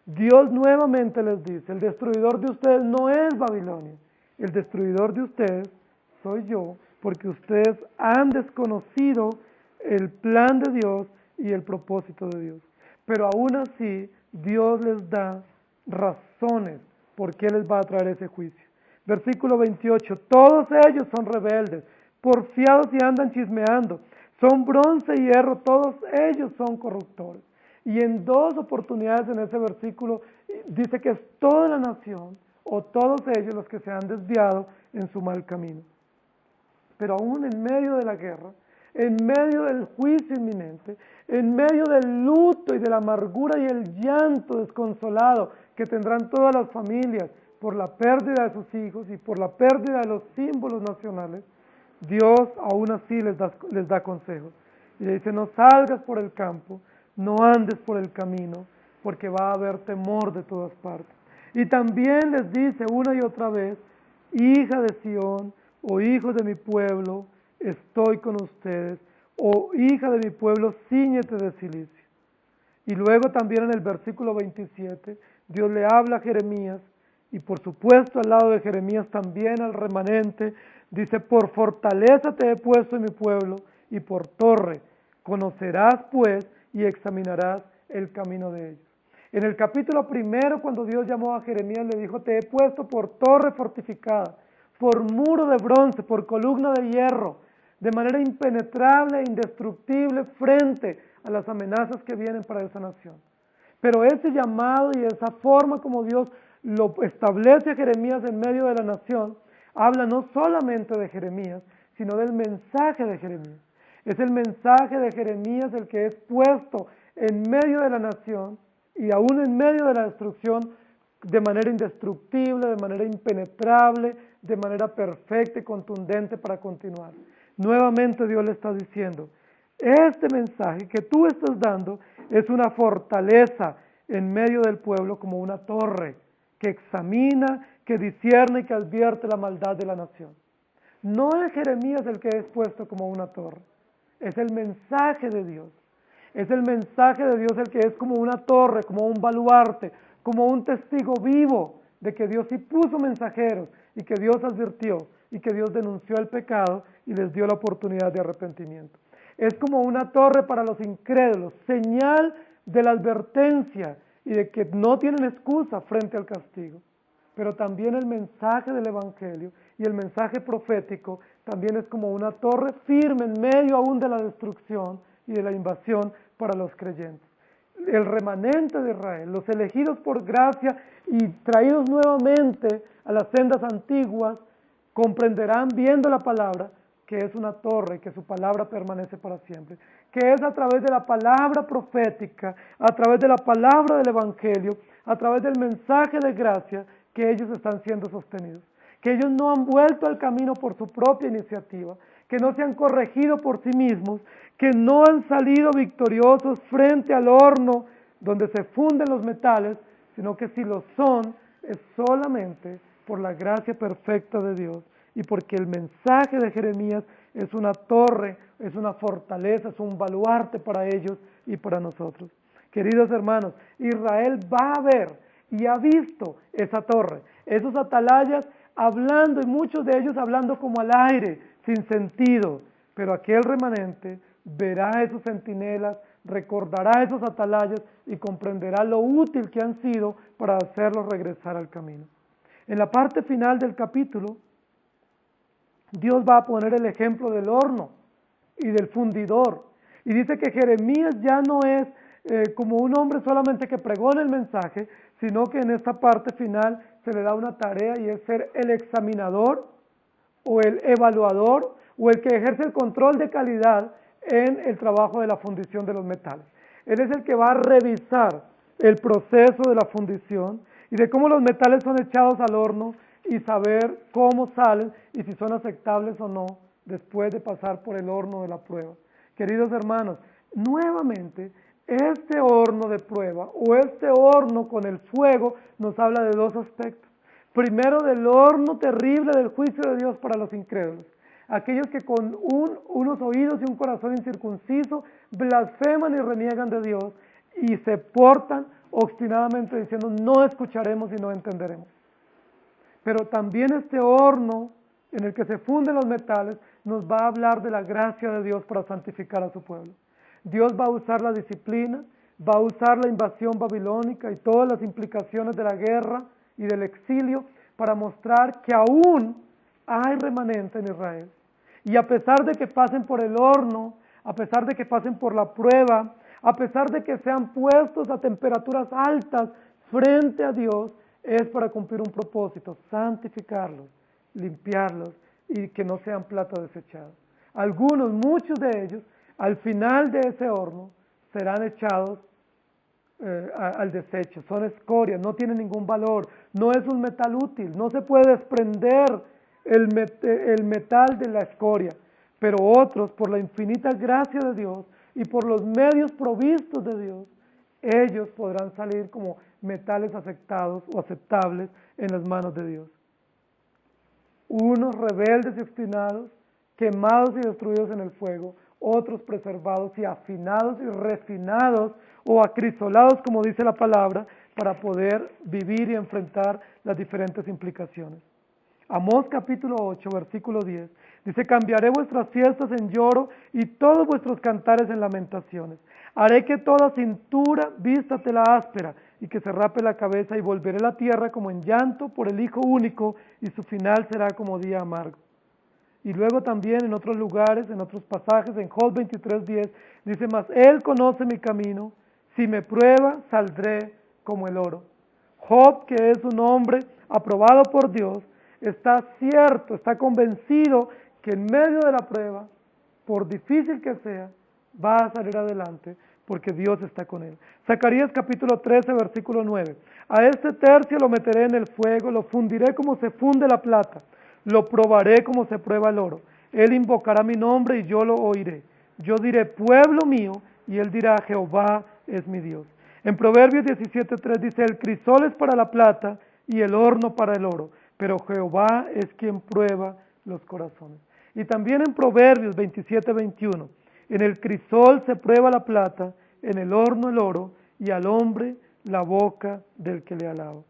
Dios nuevamente les dice, el destruidor de ustedes no es Babilonia, el destruidor de ustedes soy yo, porque ustedes han desconocido el plan de Dios y el propósito de Dios. Pero aún así, Dios les da razones por qué les va a traer ese juicio. Versículo 28, todos ellos son rebeldes, porfiados y andan chismeando, son bronce y hierro, todos ellos son corruptores. Y en dos oportunidades en ese versículo dice que es toda la nación o todos ellos los que se han desviado en su mal camino. Pero aún en medio de la guerra, en medio del juicio inminente, en medio del luto y de la amargura y el llanto desconsolado que tendrán todas las familias por la pérdida de sus hijos y por la pérdida de los símbolos nacionales, Dios aún así les da consejos. Y le dice, no salgas por el campo, no andes por el camino, porque va a haber temor de todas partes. Y también les dice una y otra vez, hija de Sión, o hijos de mi pueblo, estoy con ustedes, o hija de mi pueblo, cíñete de cilicio. Y luego también en el versículo 27, Dios le habla a Jeremías, y por supuesto al lado de Jeremías también al remanente, dice, por fortaleza te he puesto en mi pueblo, y por torre, conocerás pues y examinarás el camino de ellos. En el capítulo primero, cuando Dios llamó a Jeremías, le dijo, te he puesto por torre fortificada, por muro de bronce, por columna de hierro, de manera impenetrable e indestructible frente a las amenazas que vienen para esa nación. Pero ese llamado y esa forma como Dios lo establece a Jeremías en medio de la nación, habla no solamente de Jeremías, sino del mensaje de Jeremías. Es el mensaje de Jeremías el que es puesto en medio de la nación y aún en medio de la destrucción de manera indestructible, de manera impenetrable, de manera perfecta y contundente para continuar. Nuevamente Dios le está diciendo, este mensaje que tú estás dando es una fortaleza en medio del pueblo como una torre que examina, que discierne y que advierte la maldad de la nación. No es Jeremías el que es puesto como una torre, es el mensaje de Dios. Es el mensaje de Dios el que es como una torre, como un baluarte, como un testigo vivo de que Dios sí puso mensajeros y que Dios advirtió y que Dios denunció el pecado y les dio la oportunidad de arrepentimiento. Es como una torre para los incrédulos, señal de la advertencia y de que no tienen excusa frente al castigo. Pero también el mensaje del Evangelio y el mensaje profético también es como una torre firme en medio aún de la destrucción y de la invasión para los creyentes. El remanente de Israel, los elegidos por gracia y traídos nuevamente a las sendas antiguas, comprenderán viendo la palabra que es una torre, que su palabra permanece para siempre, que es a través de la palabra profética, a través de la palabra del Evangelio, a través del mensaje de gracia que ellos están siendo sostenidos, que ellos no han vuelto al camino por su propia iniciativa, que no se han corregido por sí mismos, que no han salido victoriosos frente al horno donde se funden los metales, sino que si lo son, es solamente por la gracia perfecta de Dios y porque el mensaje de Jeremías es una torre, es una fortaleza, es un baluarte para ellos y para nosotros. Queridos hermanos, Israel va a ver y ha visto esa torre, esos atalayas hablando y muchos de ellos hablando como al aire, sin sentido, pero aquel remanente verá esos centinelas, recordará esos atalayas y comprenderá lo útil que han sido para hacerlos regresar al camino. En la parte final del capítulo, Dios va a poner el ejemplo del horno y del fundidor. Y dice que Jeremías ya no es como un hombre solamente que pregona el mensaje, sino que en esta parte final se le da una tarea y es ser el examinador o el evaluador o el que ejerce el control de calidad en el trabajo de la fundición de los metales. Él es el que va a revisar el proceso de la fundición y de cómo los metales son echados al horno y saber cómo salen y si son aceptables o no después de pasar por el horno de la prueba. Queridos hermanos, nuevamente este horno de prueba o este horno con el fuego nos habla de dos aspectos. Primero, del horno terrible del juicio de Dios para los incrédulos. aquellos que con unos oídos y un corazón incircunciso blasfeman y reniegan de Dios y se portan obstinadamente diciendo no escucharemos y no entenderemos. Pero también este horno en el que se funden los metales nos va a hablar de la gracia de Dios para santificar a su pueblo. Dios va a usar la disciplina, va a usar la invasión babilónica y todas las implicaciones de la guerra y del exilio para mostrar que aún hay remanente en Israel. Y a pesar de que pasen por el horno, a pesar de que pasen por la prueba, a pesar de que sean puestos a temperaturas altas frente a Dios, es para cumplir un propósito, santificarlos, limpiarlos y que no sean plato desechado. Algunos, muchos de ellos, al final de ese horno, serán echados al desecho, son escorias, no tienen ningún valor, no es un metal útil, no se puede desprender el metal de la escoria, pero otros, por la infinita gracia de Dios y por los medios provistos de Dios, ellos podrán salir como metales aceptados o aceptables en las manos de Dios. Unos rebeldes y obstinados, quemados y destruidos en el fuego, otros preservados y afinados y refinados o acrisolados, como dice la palabra, para poder vivir y enfrentar las diferentes implicaciones. Amós capítulo 8, versículo 10, dice, cambiaré vuestras fiestas en lloro y todos vuestros cantares en lamentaciones. Haré que toda cintura vista tela áspera y que se rape la cabeza y volveré la tierra como en llanto por el hijo único y su final será como día amargo. Y luego también en otros lugares, en otros pasajes, en Job 23:10, dice, mas él conoce mi camino, si me prueba saldré como el oro. Job, que es un hombre aprobado por Dios, está cierto, está convencido que en medio de la prueba, por difícil que sea, va a salir adelante porque Dios está con él. Zacarías capítulo 13, versículo 9. A este tercio lo meteré en el fuego, lo fundiré como se funde la plata, lo probaré como se prueba el oro. Él invocará mi nombre y yo lo oiré. Yo diré, pueblo mío, y él dirá, Jehová es mi Dios. En Proverbios 17:3 dice, el crisol es para la plata y el horno para el oro, pero Jehová es quien prueba los corazones. Y también en Proverbios 27:21, en el crisol se prueba la plata, en el horno el oro, y al hombre la boca del que le alaba.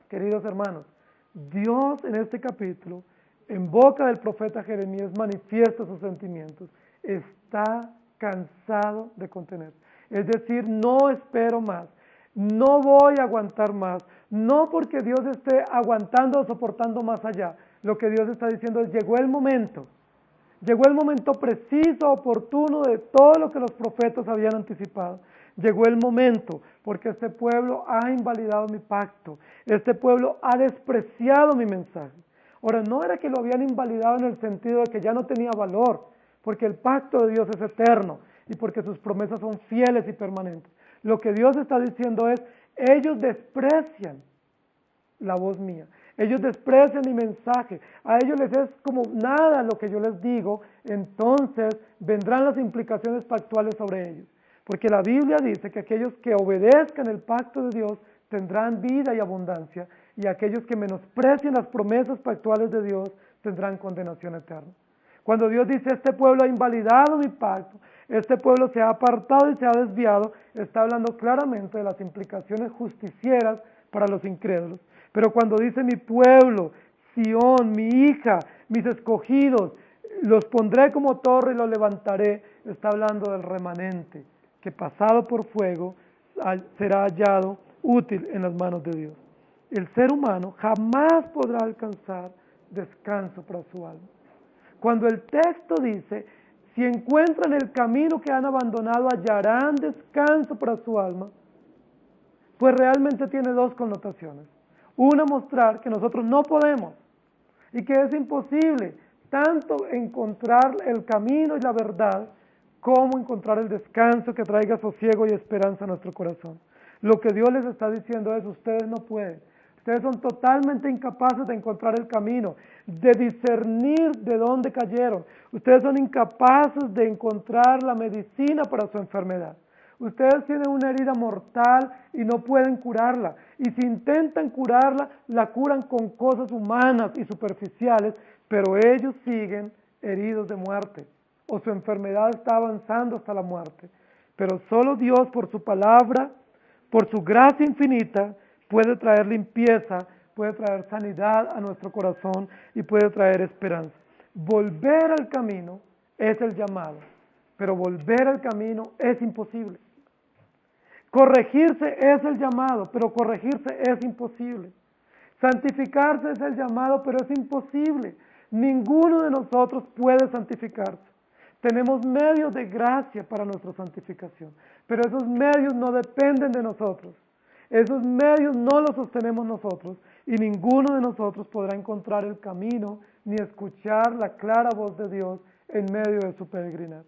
Queridos hermanos, Dios en este capítulo, en boca del profeta Jeremías, manifiesta sus sentimientos. Está cansado de contener. Es decir, no espero más, no voy a aguantar más, no porque Dios esté aguantando o soportando más allá. Lo que Dios está diciendo es, llegó el momento preciso, oportuno de todo lo que los profetas habían anticipado. Llegó el momento, porque este pueblo ha invalidado mi pacto, este pueblo ha despreciado mi mensaje. Ahora, no era que lo habían invalidado en el sentido de que ya no tenía valor, porque el pacto de Dios es eterno y porque sus promesas son fieles y permanentes. Lo que Dios está diciendo es, ellos desprecian la voz mía, ellos desprecian mi mensaje, a ellos les es como nada lo que yo les digo, entonces vendrán las implicaciones pactuales sobre ellos. Porque la Biblia dice que aquellos que obedezcan el pacto de Dios tendrán vida y abundancia, y aquellos que menosprecien las promesas pactuales de Dios tendrán condenación eterna. Cuando Dios dice, este pueblo ha invalidado mi pacto, este pueblo se ha apartado y se ha desviado, está hablando claramente de las implicaciones justicieras para los incrédulos. Pero cuando dice mi pueblo, Sión, mi hija, mis escogidos, los pondré como torre y los levantaré, está hablando del remanente, que pasado por fuego será hallado útil en las manos de Dios. El ser humano jamás podrá alcanzar descanso para su alma. Cuando el texto dice, si encuentran el camino que han abandonado, hallarán descanso para su alma, pues realmente tiene dos connotaciones. Una, mostrar que nosotros no podemos y que es imposible tanto encontrar el camino y la verdad como encontrar el descanso que traiga sosiego y esperanza a nuestro corazón. Lo que Dios les está diciendo es, ustedes no pueden. Ustedes son totalmente incapaces de encontrar el camino, de discernir de dónde cayeron. Ustedes son incapaces de encontrar la medicina para su enfermedad. Ustedes tienen una herida mortal y no pueden curarla. Y si intentan curarla, la curan con cosas humanas y superficiales, pero ellos siguen heridos de muerte, o su enfermedad está avanzando hasta la muerte. Pero solo Dios, por su palabra, por su gracia infinita, puede traer limpieza, puede traer sanidad a nuestro corazón y puede traer esperanza. Volver al camino es el llamado, pero volver al camino es imposible. Corregirse es el llamado, pero corregirse es imposible. Santificarse es el llamado, pero es imposible. Ninguno de nosotros puede santificarse. Tenemos medios de gracia para nuestra santificación, pero esos medios no dependen de nosotros. Esos medios no los sostenemos nosotros y ninguno de nosotros podrá encontrar el camino ni escuchar la clara voz de Dios en medio de su peregrinar.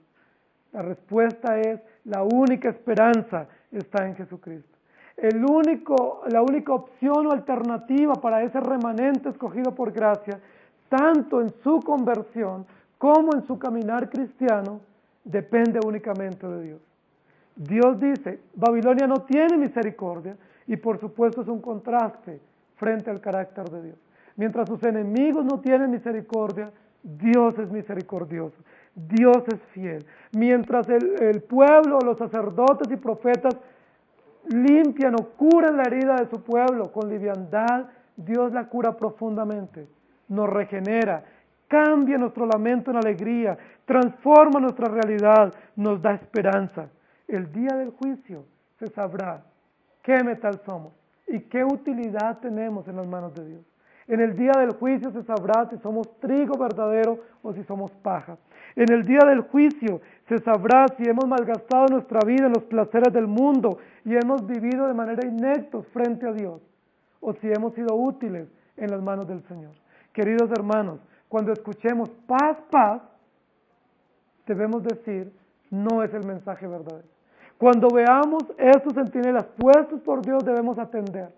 La respuesta es, la única esperanza está en Jesucristo. La única opción o alternativa para ese remanente escogido por gracia, tanto en su conversión como en su caminar cristiano, depende únicamente de Dios. Dios dice, Babilonia no tiene misericordia, y por supuesto es un contraste frente al carácter de Dios. Mientras sus enemigos no tienen misericordia, Dios es misericordioso, Dios es fiel. Mientras el pueblo, los sacerdotes y profetas limpian o curan la herida de su pueblo con liviandad, Dios la cura profundamente, nos regenera, cambia nuestro lamento en alegría, transforma nuestra realidad, nos da esperanza. El día del juicio se sabrá qué metal somos y qué utilidad tenemos en las manos de Dios. En el día del juicio se sabrá si somos trigo verdadero o si somos paja. En el día del juicio se sabrá si hemos malgastado nuestra vida en los placeres del mundo y hemos vivido de manera ineptos frente a Dios, o si hemos sido útiles en las manos del Señor. Queridos hermanos, cuando escuchemos paz, paz, debemos decir, no es el mensaje verdadero. Cuando veamos estos centinelas puestos por Dios, debemos atender.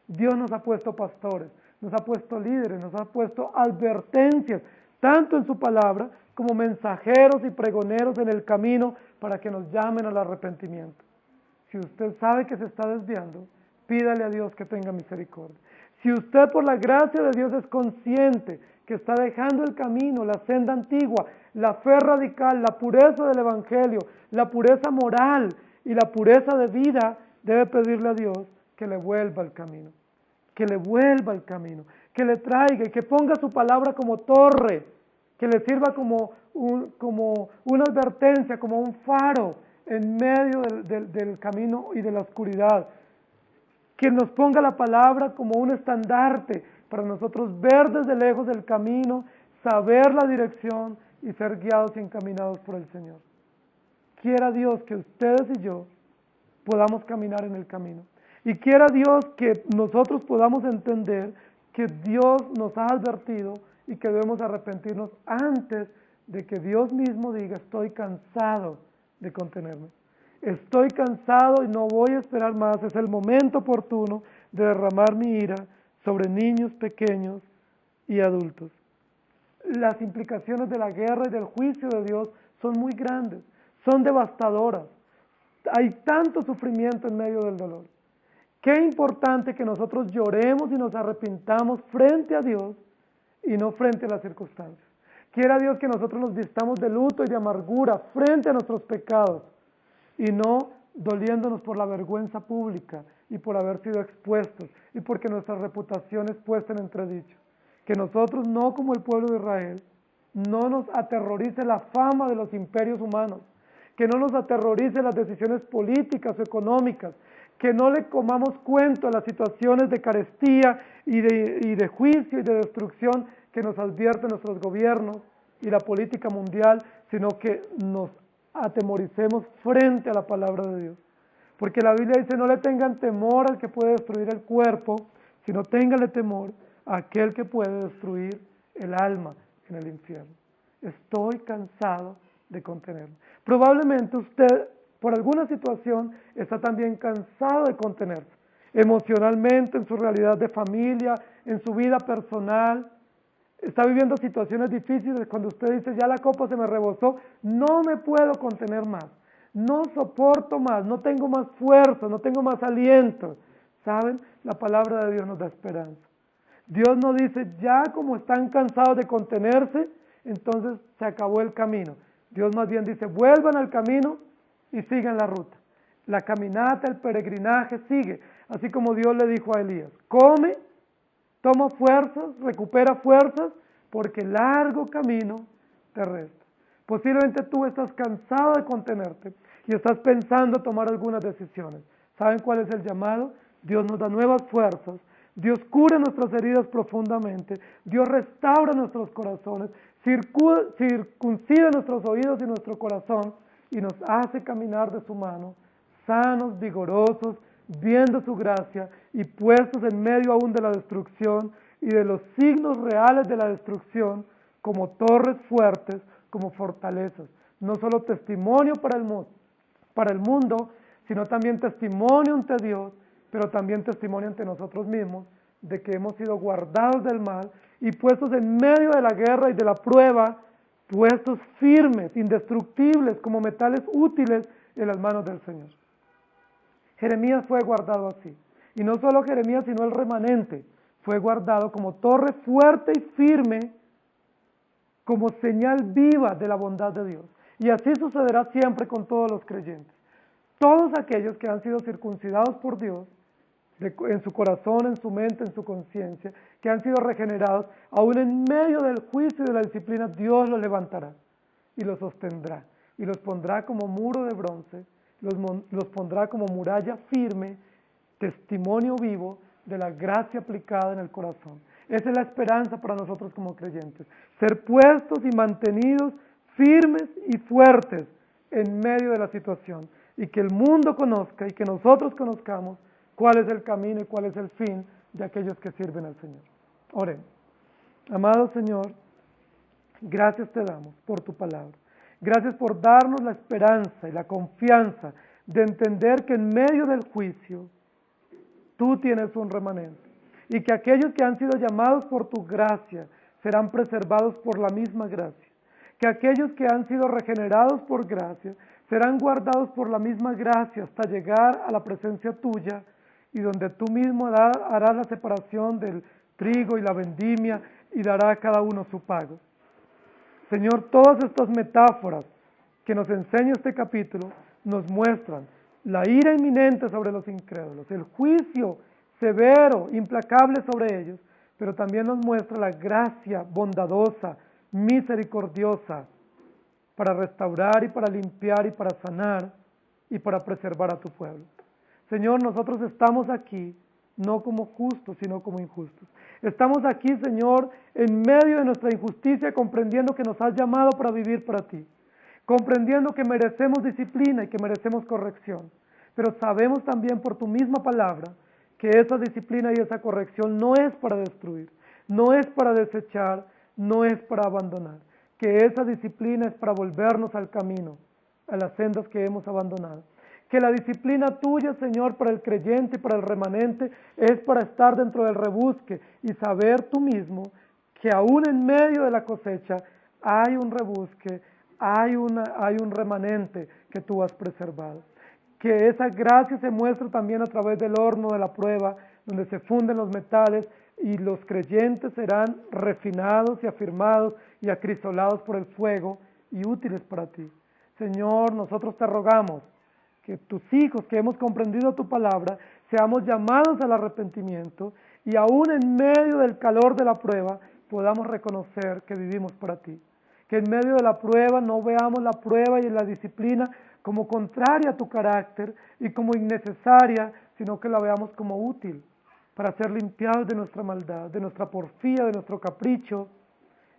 Dios nos ha puesto pastores, nos ha puesto líderes, nos ha puesto advertencias, tanto en su palabra como mensajeros y pregoneros en el camino para que nos llamen al arrepentimiento. Si usted sabe que se está desviando, pídale a Dios que tenga misericordia. Si usted por la gracia de Dios es consciente que está dejando el camino, la senda antigua, la fe radical, la pureza del Evangelio, la pureza moral y la pureza de vida, debe pedirle a Dios que le vuelva al camino, que le vuelva al camino, que le traiga y que ponga su palabra como torre, que le sirva como una advertencia, como un faro en medio del camino y de la oscuridad, que nos ponga la palabra como un estandarte para nosotros ver desde lejos el camino, saber la dirección y ser guiados y encaminados por el Señor. Quiera Dios que ustedes y yo podamos caminar en el camino. Y quiera Dios que nosotros podamos entender que Dios nos ha advertido y que debemos arrepentirnos antes de que Dios mismo diga, estoy cansado de contenerme. Estoy cansado y no voy a esperar más. Es el momento oportuno de derramar mi ira sobre niños pequeños y adultos. Las implicaciones de la guerra y del juicio de Dios son muy grandes, son devastadoras. Hay tanto sufrimiento en medio del dolor. Qué importante que nosotros lloremos y nos arrepintamos frente a Dios y no frente a las circunstancias. Quiera Dios que nosotros nos vistamos de luto y de amargura frente a nuestros pecados y no doliéndonos por la vergüenza pública y por haber sido expuestos y porque nuestra reputación es puesta en entredicho. Que nosotros no, como el pueblo de Israel, no nos aterrorice la fama de los imperios humanos, que no nos aterrorice las decisiones políticas o económicas, que no le comamos cuento a las situaciones de carestía y de juicio y de destrucción que nos advierten nuestros gobiernos y la política mundial, sino que nos atemoricemos frente a la palabra de Dios. Porque la Biblia dice, no le tengan temor al que puede destruir el cuerpo, sino ténganle temor a aquel que puede destruir el alma en el infierno. Estoy cansado de contenerme. Probablemente usted, por alguna situación, está también cansado de contenerse, emocionalmente, en su realidad de familia, en su vida personal. Está viviendo situaciones difíciles cuando usted dice, ya la copa se me rebosó, no me puedo contener más, no soporto más, no tengo más fuerza, no tengo más aliento. ¿Saben? La palabra de Dios nos da esperanza. Dios no dice, ya como están cansados de contenerse, entonces se acabó el camino. Dios más bien dice, vuelvan al camino y sigan la ruta. La caminata, el peregrinaje sigue, así como Dios le dijo a Elías, come, toma fuerzas, recupera fuerzas, porque largo camino te resta. Posiblemente tú estás cansado de contenerte y estás pensando tomar algunas decisiones. ¿Saben cuál es el llamado? Dios nos da nuevas fuerzas, Dios cura nuestras heridas profundamente, Dios restaura nuestros corazones, circuncida nuestros oídos y nuestro corazón y nos hace caminar de su mano, sanos, vigorosos, viendo su gracia y puestos en medio aún de la destrucción y de los signos reales de la destrucción como torres fuertes, como fortalezas. No solo testimonio para el mundo, sino también testimonio ante Dios, pero también testimonio ante nosotros mismos de que hemos sido guardados del mal y puestos en medio de la guerra y de la prueba, puestos firmes, indestructibles, como metales útiles en las manos del Señor. Jeremías fue guardado así. Y no solo Jeremías, sino el remanente fue guardado como torre fuerte y firme, como señal viva de la bondad de Dios. Y así sucederá siempre con todos los creyentes. Todos aquellos que han sido circuncidados por Dios, en su corazón, en su mente, en su conciencia, que han sido regenerados, aún en medio del juicio y de la disciplina, Dios los levantará y los sostendrá y los pondrá como muro de bronce, los pondrá como muralla firme, testimonio vivo de la gracia aplicada en el corazón. Esa es la esperanza para nosotros como creyentes, ser puestos y mantenidos firmes y fuertes en medio de la situación y que el mundo conozca y que nosotros conozcamos cuál es el camino y cuál es el fin de aquellos que sirven al Señor. Oremos. Amado Señor, gracias te damos por tu palabra. Gracias por darnos la esperanza y la confianza de entender que en medio del juicio tú tienes un remanente y que aquellos que han sido llamados por tu gracia serán preservados por la misma gracia, que aquellos que han sido regenerados por gracia serán guardados por la misma gracia hasta llegar a la presencia tuya y donde tú mismo harás la separación del trigo y la vendimia y dará a cada uno su pago. Señor, todas estas metáforas que nos enseña este capítulo nos muestran la ira inminente sobre los incrédulos, el juicio severo, implacable sobre ellos, pero también nos muestra la gracia bondadosa, misericordiosa, para restaurar y para limpiar y para sanar y para preservar a tu pueblo. Señor, nosotros estamos aquí no como justos, sino como injustos. Estamos aquí, Señor, en medio de nuestra injusticia, comprendiendo que nos has llamado para vivir para ti, comprendiendo que merecemos disciplina y que merecemos corrección, pero sabemos también por tu misma palabra que esa disciplina y esa corrección no es para destruir, no es para desechar, no es para abandonar, que esa disciplina es para volvernos al camino, a las sendas que hemos abandonado. Que la disciplina tuya, Señor, para el creyente y para el remanente es para estar dentro del rebusque y saber tú mismo que aún en medio de la cosecha hay un rebusque, hay un remanente que tú has preservado. Que esa gracia se muestra también a través del horno de la prueba, donde se funden los metales y los creyentes serán refinados y afirmados y acrisolados por el fuego y útiles para ti. Señor, nosotros te rogamos que tus hijos que hemos comprendido tu palabra, seamos llamados al arrepentimiento y aún en medio del calor de la prueba podamos reconocer que vivimos para ti. Que en medio de la prueba no veamos la prueba y la disciplina como contraria a tu carácter y como innecesaria, sino que la veamos como útil para ser limpiados de nuestra maldad, de nuestra porfía, de nuestro capricho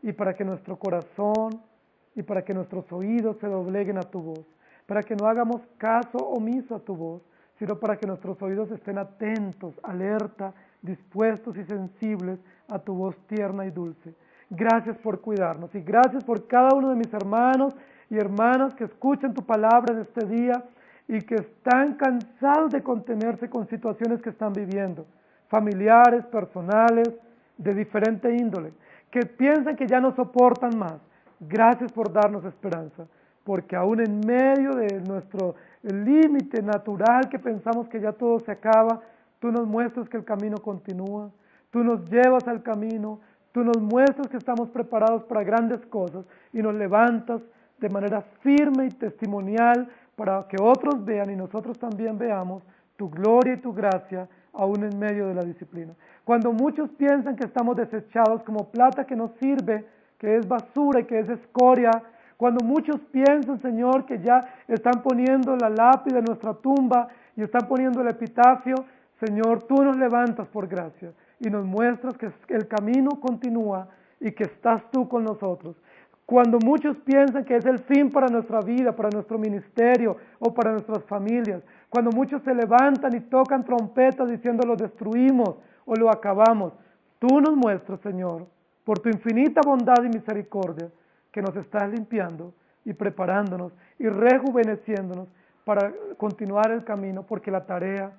y para que nuestro corazón y para que nuestros oídos se dobleguen a tu voz. Para que no hagamos caso omiso a tu voz, sino para que nuestros oídos estén atentos, alerta, dispuestos y sensibles a tu voz tierna y dulce. Gracias por cuidarnos y gracias por cada uno de mis hermanos y hermanas que escuchan tu palabra en este día y que están cansados de contenerse con situaciones que están viviendo, familiares, personales, de diferente índole, que piensan que ya no soportan más. Gracias por darnos esperanza. Porque aún en medio de nuestro límite natural que pensamos que ya todo se acaba, tú nos muestras que el camino continúa, tú nos llevas al camino, tú nos muestras que estamos preparados para grandes cosas y nos levantas de manera firme y testimonial para que otros vean y nosotros también veamos tu gloria y tu gracia aún en medio de la disciplina. Cuando muchos piensan que estamos desechados como plata que no sirve, que es basura y que es escoria, cuando muchos piensan, Señor, que ya están poniendo la lápida en nuestra tumba y están poniendo el epitafio, Señor, tú nos levantas por gracia y nos muestras que el camino continúa y que estás tú con nosotros. Cuando muchos piensan que es el fin para nuestra vida, para nuestro ministerio o para nuestras familias, cuando muchos se levantan y tocan trompetas diciendo lo destruimos o lo acabamos, tú nos muestras, Señor, por tu infinita bondad y misericordia, que nos estás limpiando y preparándonos y rejuveneciéndonos para continuar el camino, porque la tarea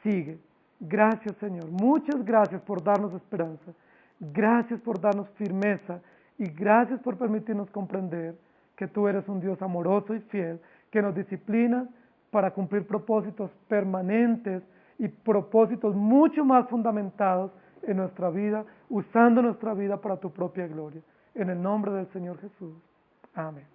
sigue. Gracias, Señor. Muchas gracias por darnos esperanza. Gracias por darnos firmeza y gracias por permitirnos comprender que tú eres un Dios amoroso y fiel, que nos disciplina para cumplir propósitos permanentes y propósitos mucho más fundamentados en nuestra vida, usando nuestra vida para tu propia gloria. En el nombre del Señor Jesús. Amén.